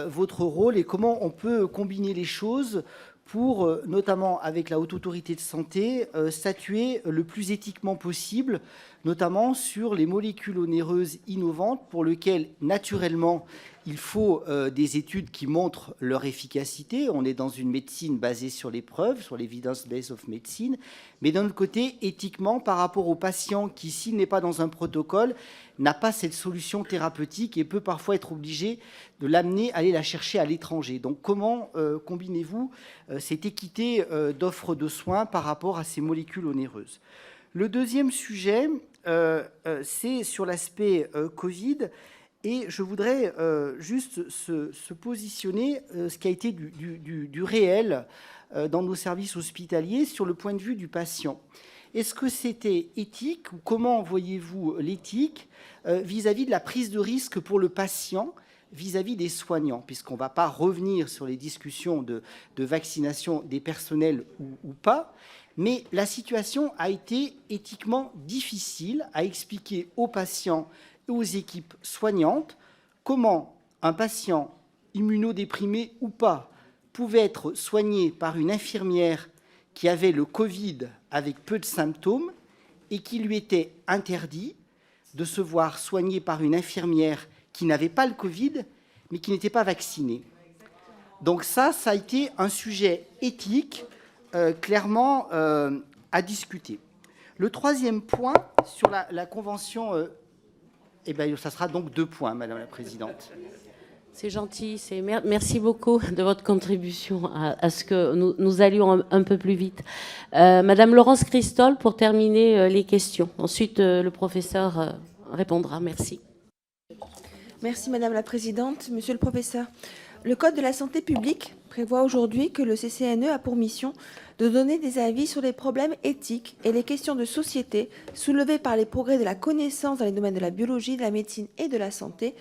votre rôle et comment on peut combiner les choses pour, notamment avec la Haute Autorité de Santé, statuer le plus éthiquement possible, notamment sur les molécules onéreuses innovantes pour lesquelles, naturellement, il faut des études qui montrent leur efficacité. On est dans une médecine basée sur les preuves, sur l'evidence-based of medicine, mais d'un autre côté, éthiquement, par rapport au patient qui, s'il n'est pas dans un protocole, n'a pas cette solution thérapeutique et peut parfois être obligé de l'amener, aller la chercher à l'étranger. Donc comment combinez-vous cette équité d'offre de soins par rapport à ces molécules onéreuses? Le deuxième sujet, c'est sur l'aspect Covid, et je voudrais juste se positionner ce qui a été du réel dans nos services hospitaliers sur le point de vue du patient. Est-ce que c'était éthique ou comment voyez-vous l'éthique vis-à-vis de la prise de risque pour le patient vis-à-vis des soignants, puisqu'on ne va pas revenir sur les discussions de vaccination des personnels ou pas, mais la situation a été éthiquement difficile à expliquer aux patients et aux équipes soignantes comment un patient immunodéprimé ou pas pouvait être soigné par une infirmière qui avait le Covid avec peu de symptômes et qui lui était interdit de se voir soigné par une infirmière qui n'avait pas le Covid, mais qui n'était pas vaccinée. Donc ça a été un sujet éthique clairement à discuter. Le troisième point sur la convention, ça sera donc 2 points, Madame la Présidente. C'est gentil. Merci beaucoup de votre contribution à ce que nous allions un peu plus vite. Madame Laurence Cristol, pour terminer les questions. Ensuite, le professeur répondra. Merci. Merci, Madame la Présidente. Monsieur le professeur, Le Code de la santé publique prévoit aujourd'hui que le CCNE a pour mission de donner des avis sur les problèmes éthiques et les questions de société soulevées par les progrès de la connaissance dans les domaines de la biologie, de la médecine et de la santé,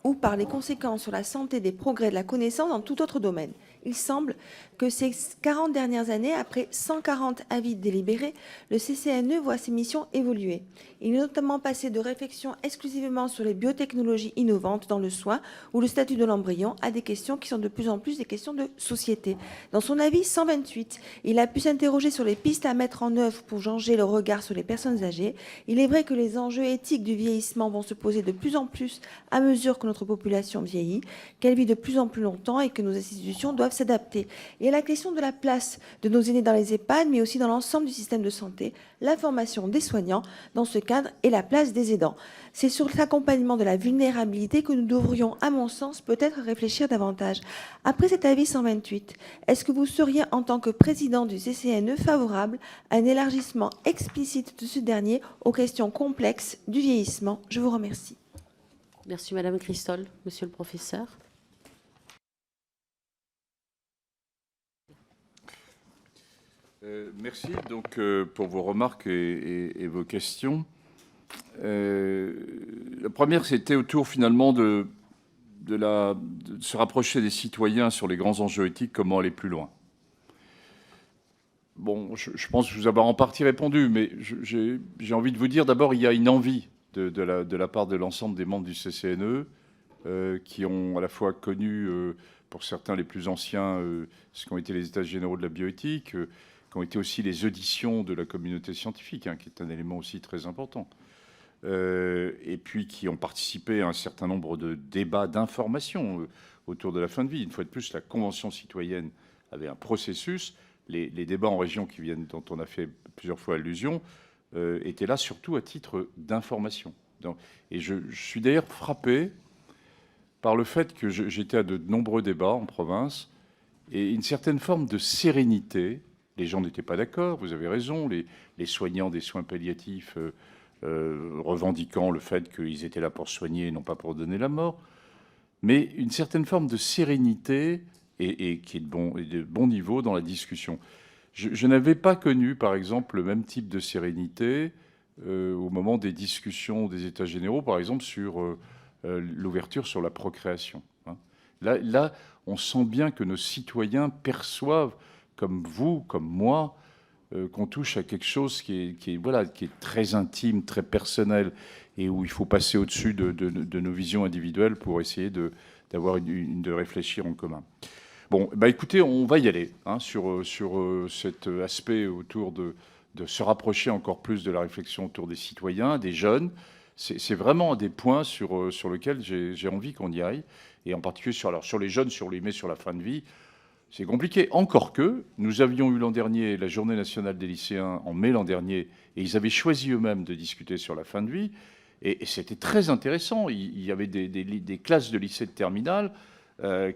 ou par les conséquences sur la santé des progrès de la connaissance dans tout autre domaine. Il semble que ces 40 dernières années, après 140 avis délibérés, le CCNE voit ses missions évoluer. Il est notamment passé de réflexions exclusivement sur les biotechnologies innovantes dans le soin ou le statut de l'embryon à des questions qui sont de plus en plus des questions de société. Dans son avis 128, il a pu s'interroger sur les pistes à mettre en œuvre pour changer le regard sur les personnes âgées. Il est vrai que les enjeux éthiques du vieillissement vont se poser de plus en plus à mesure que notre population vieillit, qu'elle vit de plus en plus longtemps et que nos institutions doivent s'adapter. Et à la question de la place de nos aînés dans les EHPAD, mais aussi dans l'ensemble du système de santé, la formation des soignants dans ce cadre et la place des aidants. C'est sur l'accompagnement de la vulnérabilité que nous devrions, à mon sens, peut-être réfléchir davantage. Après cet avis 128, est-ce que vous seriez, en tant que président du CCNE, favorable à un élargissement explicite de ce dernier aux questions complexes du vieillissement? Je vous remercie. Merci Madame Christol. Monsieur le professeur. Merci donc pour vos remarques et vos questions. La première, c'était autour finalement de se rapprocher des citoyens sur les grands enjeux éthiques, comment aller plus loin. Bon, je pense vous avoir en partie répondu, mais j'ai envie de vous dire d'abord, il y a une envie de la part de l'ensemble des membres du CCNE qui ont à la fois connu, pour certains les plus anciens, ce qu'ont été les états généraux de la bioéthique, qui ont été aussi les auditions de la communauté scientifique, qui est un élément aussi très important, et puis qui ont participé à un certain nombre de débats d'information autour de la fin de vie. Une fois de plus, la Convention citoyenne avait un processus. Les débats en région dont on a fait plusieurs fois allusion étaient là surtout à titre d'information. Et je suis d'ailleurs frappé par le fait que j'étais à de nombreux débats en province et une certaine forme de sérénité. Les gens n'étaient pas d'accord, vous avez raison, les soignants des soins palliatifs revendiquant le fait qu'ils étaient là pour soigner et non pas pour donner la mort, mais une certaine forme de sérénité et qui est de bon niveau dans la discussion. Je n'avais pas connu, par exemple, le même type de sérénité au moment des discussions des États généraux, par exemple, sur l'ouverture sur la procréation. Là, on sent bien que nos citoyens perçoivent, comme vous, comme moi, qu'on touche à quelque chose qui est très intime, très personnel, et où il faut passer au-dessus de nos visions individuelles pour essayer de réfléchir en commun. Bon, écoutez, on va y aller sur cet aspect autour de se rapprocher encore plus de la réflexion autour des citoyens, des jeunes. C'est vraiment un des points sur lesquels j'ai envie qu'on y aille, et en particulier sur les jeunes, sur la fin de vie. C'est compliqué, encore que nous avions eu l'an dernier la Journée nationale des lycéens en mai l'an dernier, et ils avaient choisi eux-mêmes de discuter sur la fin de vie, et c'était très intéressant. Il y avait des classes de lycée de terminale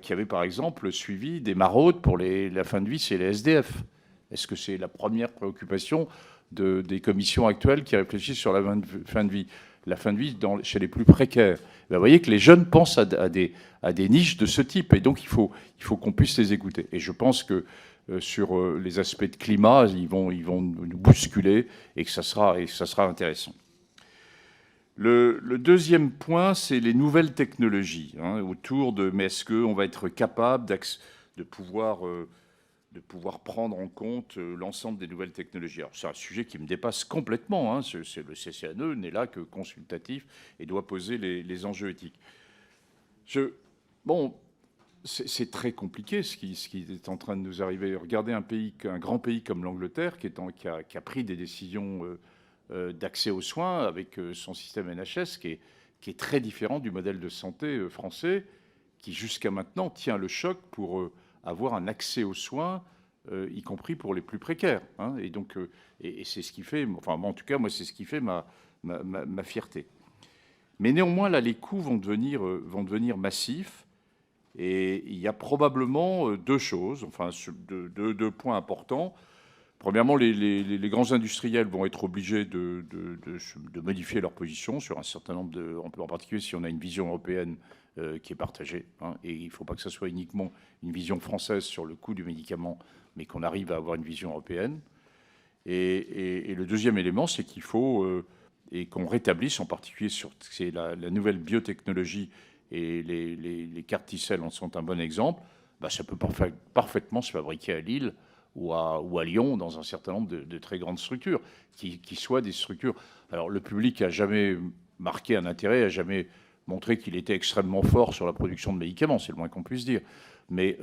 qui avaient par exemple suivi des maraudes pour la fin de vie, c'est les SDF. Est-ce que c'est la première préoccupation des commissions actuelles qui réfléchissent sur la fin de vie? La fin de vie chez les plus précaires. Vous voyez que les jeunes pensent à des niches de ce type, et donc il faut qu'on puisse les écouter. Et je pense que sur les aspects de climat, ils vont nous bousculer, et que ça sera intéressant. Le deuxième point, c'est les nouvelles technologies, autour de mais est-ce qu'on va être capable de pouvoir prendre en compte l'ensemble des nouvelles technologies. Alors, c'est un sujet qui me dépasse complètement. Le CCNE n'est là que consultatif et doit poser les enjeux éthiques. C'est très compliqué ce qui est en train de nous arriver. Regardez un grand pays comme l'Angleterre qui a pris des décisions d'accès aux soins avec son système NHS qui est très différent du modèle de santé français qui, jusqu'à maintenant, tient le choc pour avoir un accès aux soins, y compris pour les plus précaires. Et donc, c'est ce qui fait, en tout cas, moi, c'est ce qui fait ma fierté. Mais néanmoins, là, les coûts vont devenir massifs, et il y a probablement deux choses, deux points importants. Premièrement, les grands industriels vont être obligés de modifier leur position sur un certain nombre de... En particulier si on a une vision européenne qui est partagée. Hein, et il ne faut pas que ce soit uniquement une vision française sur le coût du médicament, mais qu'on arrive à avoir une vision européenne. Et le deuxième élément, c'est qu'il faut... et qu'on rétablisse, en particulier sur la nouvelle biotechnologie, et les cartes T-cell en sont un bon exemple, ça peut parfaitement se fabriquer à Lille ou à Lyon, dans un certain nombre de très grandes structures, qui soient des structures... Alors, le public n'a jamais marqué un intérêt, n'a jamais montré qu'il était extrêmement fort sur la production de médicaments, c'est le moins qu'on puisse dire. Mais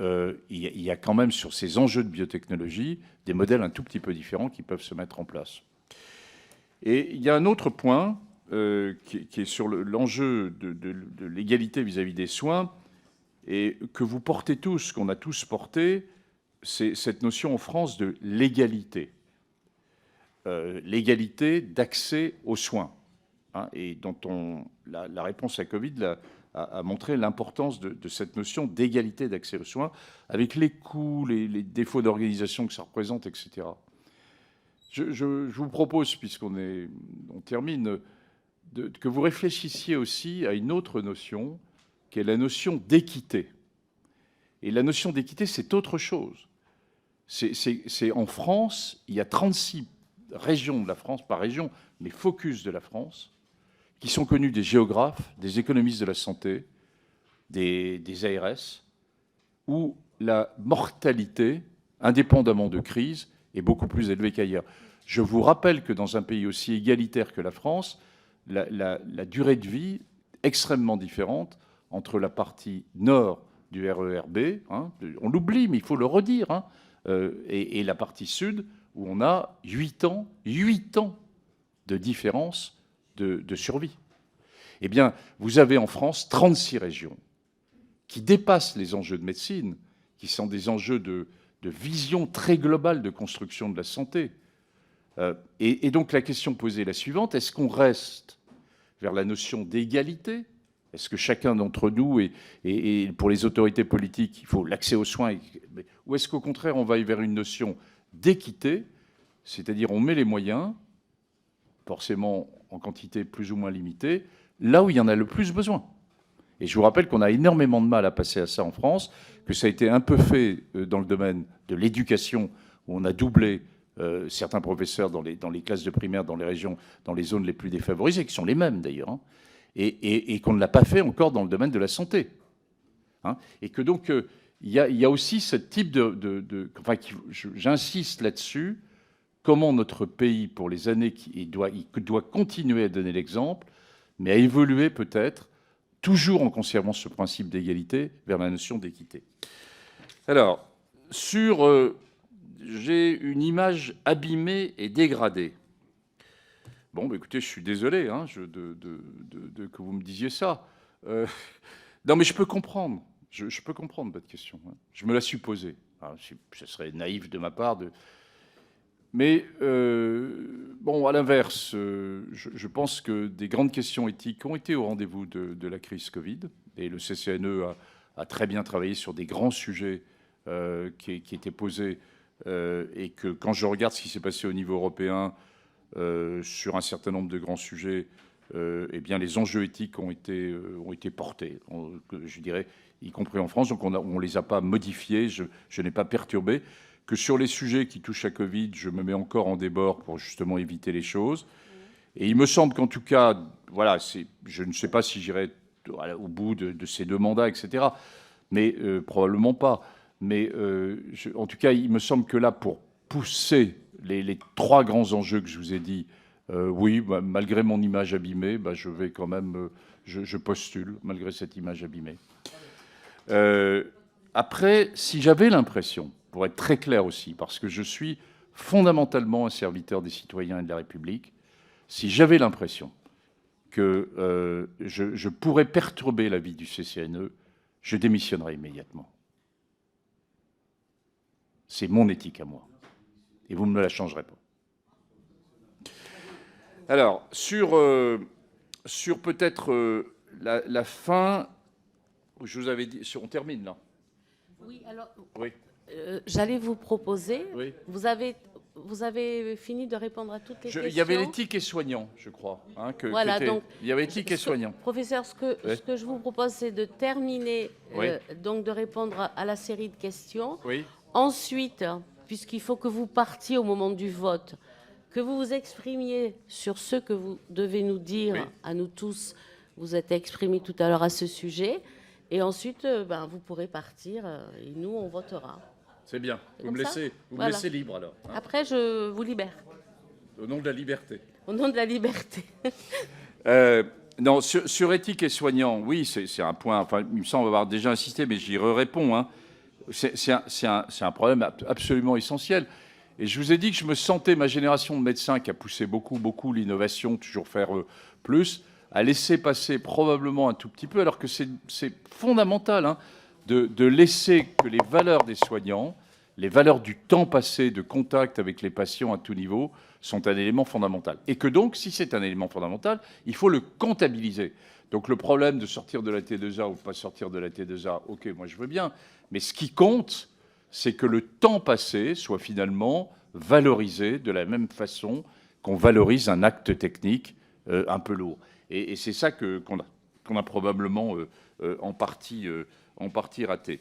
il y a quand même, sur ces enjeux de biotechnologie, des modèles un tout petit peu différents qui peuvent se mettre en place. Et il y a un autre point qui est sur l'enjeu de l'égalité vis-à-vis des soins, et que vous portez tous, qu'on a tous porté, c'est cette notion en France de l'égalité. L'égalité d'accès aux soins. Hein, et dont la réponse à Covid a montré l'importance de cette notion d'égalité d'accès aux soins, avec les coûts, les défauts d'organisation que ça représente, etc. Je vous propose, puisqu'on termine, que vous réfléchissiez aussi à une autre notion, qui est la notion d'équité. Et la notion d'équité, c'est autre chose. C'est en France, il y a 36 régions de la France, pas région, mais focus de la France, qui sont connus des géographes, des économistes de la santé, des ARS, où la mortalité, indépendamment de crise, est beaucoup plus élevée qu'ailleurs. Je vous rappelle que dans un pays aussi égalitaire que la France, la durée de vie est extrêmement différente entre la partie nord du RER-B, hein, on l'oublie, mais il faut le redire, hein, et la partie sud, où on a 8 ans de différence de survie. Eh bien, vous avez en France 36 régions qui dépassent les enjeux de médecine, qui sont des enjeux de vision très globale de construction de la santé. Et donc la question posée est la suivante, est-ce qu'on reste vers la notion d'égalité ? Est-ce que chacun d'entre nous, et pour les autorités politiques, il faut l'accès aux soins, ou est-ce qu'au contraire on va vers une notion d'équité, c'est-à-dire on met les moyens, forcément en quantité plus ou moins limitée, là où il y en a le plus besoin. Et je vous rappelle qu'on a énormément de mal à passer à ça en France, que ça a été un peu fait dans le domaine de l'éducation, où on a doublé certains professeurs dans les classes de primaire, dans les régions, dans les zones les plus défavorisées, qui sont les mêmes d'ailleurs, hein, et qu'on ne l'a pas fait encore dans le domaine de la santé. Hein, et que donc, il y a aussi ce type enfin, j'insiste là-dessus, comment notre pays, pour les années, il doit continuer à donner l'exemple, mais à évoluer peut-être, toujours en conservant ce principe d'égalité, vers la notion d'équité. Alors, j'ai une image abîmée et dégradée. Bon, bah, écoutez, je suis désolé hein, que vous me disiez ça. Non, mais je peux comprendre. Je peux comprendre votre question. Hein. Je me la suis posée. Hein, ce serait naïf de ma part de... Mais, bon, à l'inverse, je pense que des grandes questions éthiques ont été au rendez-vous de la crise Covid, et le CCNE a très bien travaillé sur des grands sujets qui étaient posés, et que quand je regarde ce qui s'est passé au niveau européen sur un certain nombre de grands sujets, eh bien, les enjeux éthiques ont été portés, je dirais, y compris en France, donc on ne les a pas modifiés, je n'ai pas perturbé. Que sur les sujets qui touchent à Covid, je me mets encore en débord pour justement éviter les choses. Et il me semble qu'en tout cas, voilà, je ne sais pas si j'irai au bout de ces 2 mandats, etc. Mais probablement pas. Mais en tout cas, il me semble que là, pour pousser les 3 grands enjeux que je vous ai dit, oui, bah, malgré mon image abîmée, bah, je vais quand même, je postule, malgré cette image abîmée. Après, si j'avais l'impression, pour être très clair aussi, parce que je suis fondamentalement un serviteur des citoyens et de la République, si j'avais l'impression que je pourrais perturber la vie du CCNE, je démissionnerais immédiatement. C'est mon éthique à moi. Et vous ne me la changerez pas. Alors, sur peut-être la fin, je vous avais dit, on termine là. Oui, alors... Oui. J'allais vous proposer, oui. Vous avez vous avez fini de répondre à toutes les questions. Il y avait l'éthique et soignants, je crois. Hein, voilà, donc, il y avait éthique et soignants. Professeur, ce que je vous propose, c'est de terminer, oui. donc de répondre à la série de questions. Oui. Ensuite, puisqu'il faut que vous partiez au moment du vote, que vous vous exprimiez sur ce que vous devez nous dire, oui. À nous tous. Vous êtes exprimé tout à l'heure à ce sujet. Et ensuite, vous pourrez partir et nous, on votera. C'est bien. Vous me laissez libre alors. Hein. Après, je vous libère. Au nom de la liberté. Au nom de la liberté. Non, sur éthique et soignants, oui, c'est un point. Enfin, il me semble avoir déjà insisté, mais j'y réponds. Hein. C'est un problème absolument essentiel. Et je vous ai dit que je me sentais, ma génération de médecins qui a poussé beaucoup l'innovation, toujours faire plus, à laisser passer probablement un tout petit peu, alors que c'est fondamental hein, de laisser que les valeurs des soignants, les valeurs du temps passé de contact avec les patients à tout niveau sont un élément fondamental. Et que donc, si c'est un élément fondamental, il faut le comptabiliser. Donc le problème de sortir de la T2A ou pas sortir de la T2A, ok, moi je veux bien, mais ce qui compte, c'est que le temps passé soit finalement valorisé de la même façon qu'on valorise un acte technique un peu lourd. Et c'est ça qu'on a probablement en partie raté.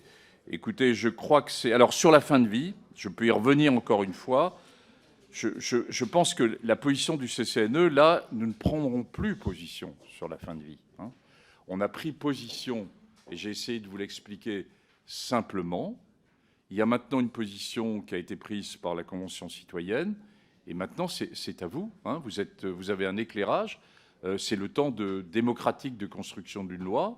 Écoutez, je crois que c'est... Alors, sur la fin de vie, je peux y revenir encore une fois. Je pense que la position du CCNE, là, nous ne prendrons plus position sur la fin de vie. Hein. On a pris position, et j'ai essayé de vous l'expliquer simplement. Il y a maintenant une position qui a été prise par la Convention citoyenne, et maintenant, c'est à vous. Hein. Vous avez un éclairage. C'est le temps démocratique de construction d'une loi.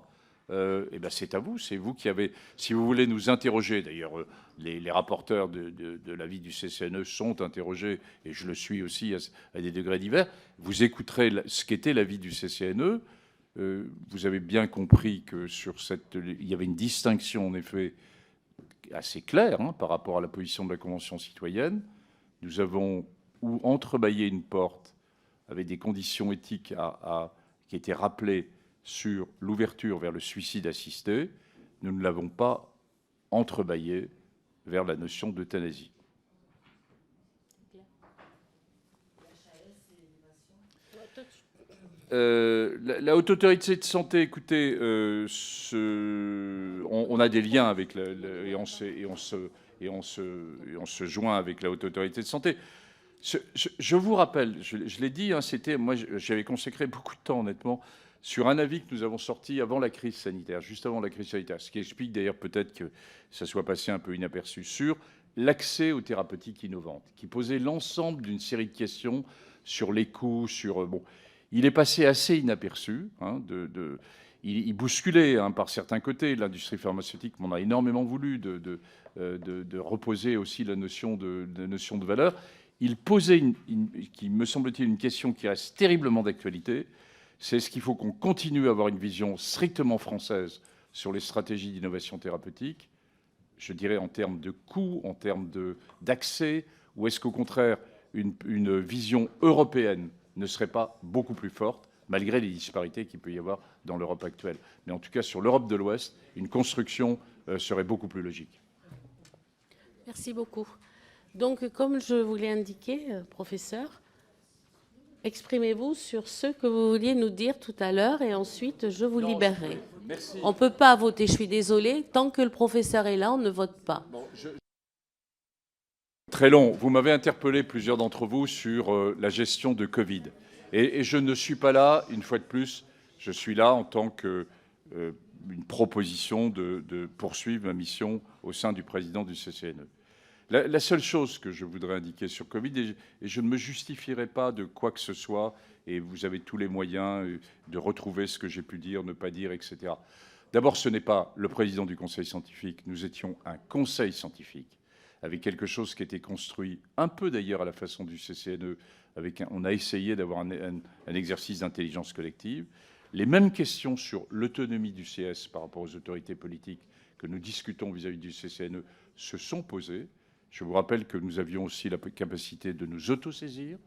Et ben c'est à vous, c'est vous qui avez... Si vous voulez nous interroger, d'ailleurs, les rapporteurs de l'avis du CCNE sont interrogés, et je le suis aussi à des degrés divers, vous écouterez ce qu'était l'avis du CCNE. Vous avez bien compris que il y avait une distinction, en effet, assez claire hein, par rapport à la position de la Convention citoyenne. Nous avons entrebâillé une porte avec des conditions éthiques qui étaient rappelées sur l'ouverture vers le suicide assisté. Nous ne l'avons pas entrebâillé vers la notion d'euthanasie. La Haute Autorité de Santé, écoutez, on a des liens avec et on se joint avec la Haute Autorité de Santé. Je vous rappelle, je l'ai dit, hein, moi j'avais consacré beaucoup de temps, honnêtement, sur un avis que nous avons sorti avant la crise sanitaire, juste avant la crise sanitaire, ce qui explique d'ailleurs peut-être que ça soit passé un peu inaperçu, sur l'accès aux thérapeutiques innovantes, qui posait l'ensemble d'une série de questions sur les coûts, sur... Bon, il est passé assez inaperçu, hein, il bousculait hein, par certains côtés. L'industrie pharmaceutique m'en a énormément voulu de reposer aussi la notion de valeur. Il posait, qui me semble-t-il, une question qui reste terriblement d'actualité. C'est ce qu'il faut qu'on continue à avoir une vision strictement française sur les stratégies d'innovation thérapeutique, je dirais en termes de coûts, en termes d'accès, ou est-ce qu'au contraire, une vision européenne ne serait pas beaucoup plus forte, malgré les disparités qu'il peut y avoir dans l'Europe actuelle. Mais en tout cas, sur l'Europe de l'Ouest, une construction serait beaucoup plus logique. Merci beaucoup. Donc, comme je vous l'ai indiqué, professeur, exprimez-vous sur ce que vous vouliez nous dire tout à l'heure et ensuite je vous libérerai. Merci. On ne peut pas voter, je suis désolée. Tant que le professeur est là, on ne vote pas. Bon, Très long. Vous m'avez interpellé, plusieurs d'entre vous, sur la gestion de Covid. Et je ne suis pas là, une fois de plus, je suis là en tant qu'une proposition de poursuivre ma mission au sein du président du CCNE. La seule chose que je voudrais indiquer sur Covid, et je ne me justifierai pas de quoi que ce soit, et vous avez tous les moyens de retrouver ce que j'ai pu dire, ne pas dire, etc. D'abord, ce n'est pas le président du conseil scientifique, nous étions un conseil scientifique, avec quelque chose qui était construit, un peu d'ailleurs à la façon du CCNE, on a essayé d'avoir un exercice d'intelligence collective. Les mêmes questions sur l'autonomie du CS par rapport aux autorités politiques que nous discutons vis-à-vis du CCNE se sont posées. Je vous rappelle que nous avions aussi la capacité de nous autosaisir,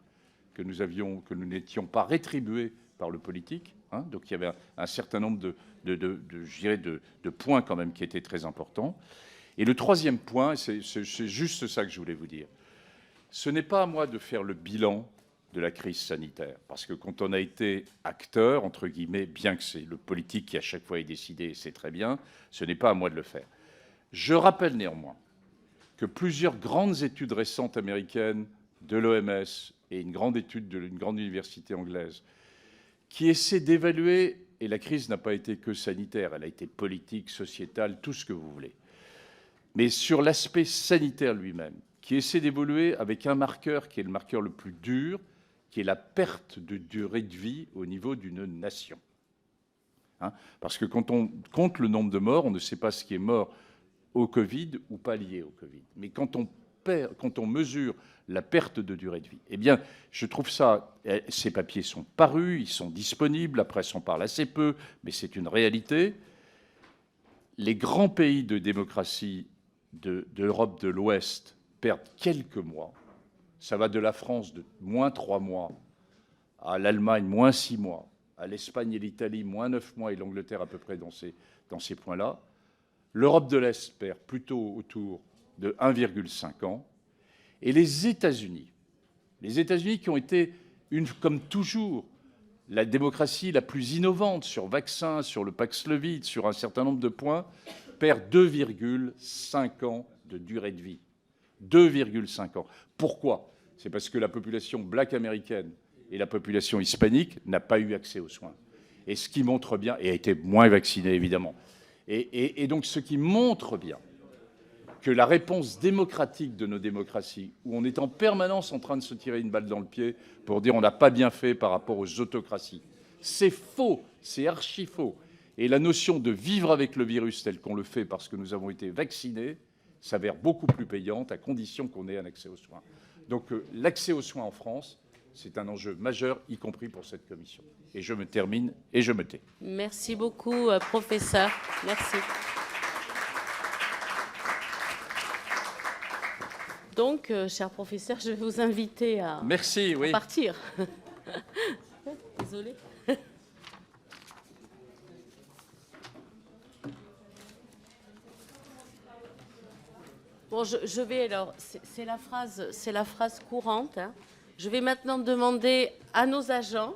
que nous n'étions pas rétribués par le politique. Hein, donc il y avait un certain nombre de points quand même qui étaient très importants. Et le troisième point, c'est juste ça que je voulais vous dire. Ce n'est pas à moi de faire le bilan de la crise sanitaire, parce que quand on a été acteur, entre guillemets, bien que c'est le politique qui à chaque fois est décidé, c'est très bien, ce n'est pas à moi de le faire. Je rappelle néanmoins que plusieurs grandes études récentes américaines de l'OMS et une grande étude d'une grande université anglaise qui essaient d'évaluer, et la crise n'a pas été que sanitaire, elle a été politique, sociétale, tout ce que vous voulez, mais sur l'aspect sanitaire lui-même, qui essaie d'évoluer avec un marqueur qui est le marqueur le plus dur, qui est la perte de durée de vie au niveau d'une nation. Hein, parce que quand on compte le nombre de morts, on ne sait pas ce qui est mort au Covid ou pas lié au Covid. Mais quand on mesure la perte de durée de vie, eh bien, je trouve ça, ces papiers sont parus, ils sont disponibles, la presse en parle assez peu, mais c'est une réalité. Les grands pays de démocratie de l'Europe de l'Ouest perdent quelques mois. Ça va de la France de moins 3 mois à l'Allemagne moins 6 mois, à l'Espagne et l'Italie moins 9 mois et l'Angleterre à peu près dans ces points-là. L'Europe de l'Est perd plutôt autour de 1,5 ans. Et les États-Unis qui ont été, comme toujours, la démocratie la plus innovante sur vaccins, sur le Paxlovid, sur un certain nombre de points, perdent 2,5 ans de durée de vie. 2,5 ans. Pourquoi? C'est parce que la population black américaine et la population hispanique n'a pas eu accès aux soins. Et ce qui montre bien, et a été moins vaccinée évidemment, et donc ce qui montre bien que la réponse démocratique de nos démocraties, où on est en permanence en train de se tirer une balle dans le pied pour dire on n'a pas bien fait par rapport aux autocraties, c'est faux, c'est archi faux. Et la notion de vivre avec le virus tel qu'on le fait parce que nous avons été vaccinés s'avère beaucoup plus payante à condition qu'on ait un accès aux soins. Donc l'accès aux soins en France, c'est un enjeu majeur, y compris pour cette commission. Et je me termine et je me tais. Merci beaucoup, professeur. Merci. Donc, cher professeur, je vais vous inviter à, Merci, oui. à partir. Désolée. Bon, je vais alors, c'est la phrase courante. Hein. Je vais maintenant demander à nos agents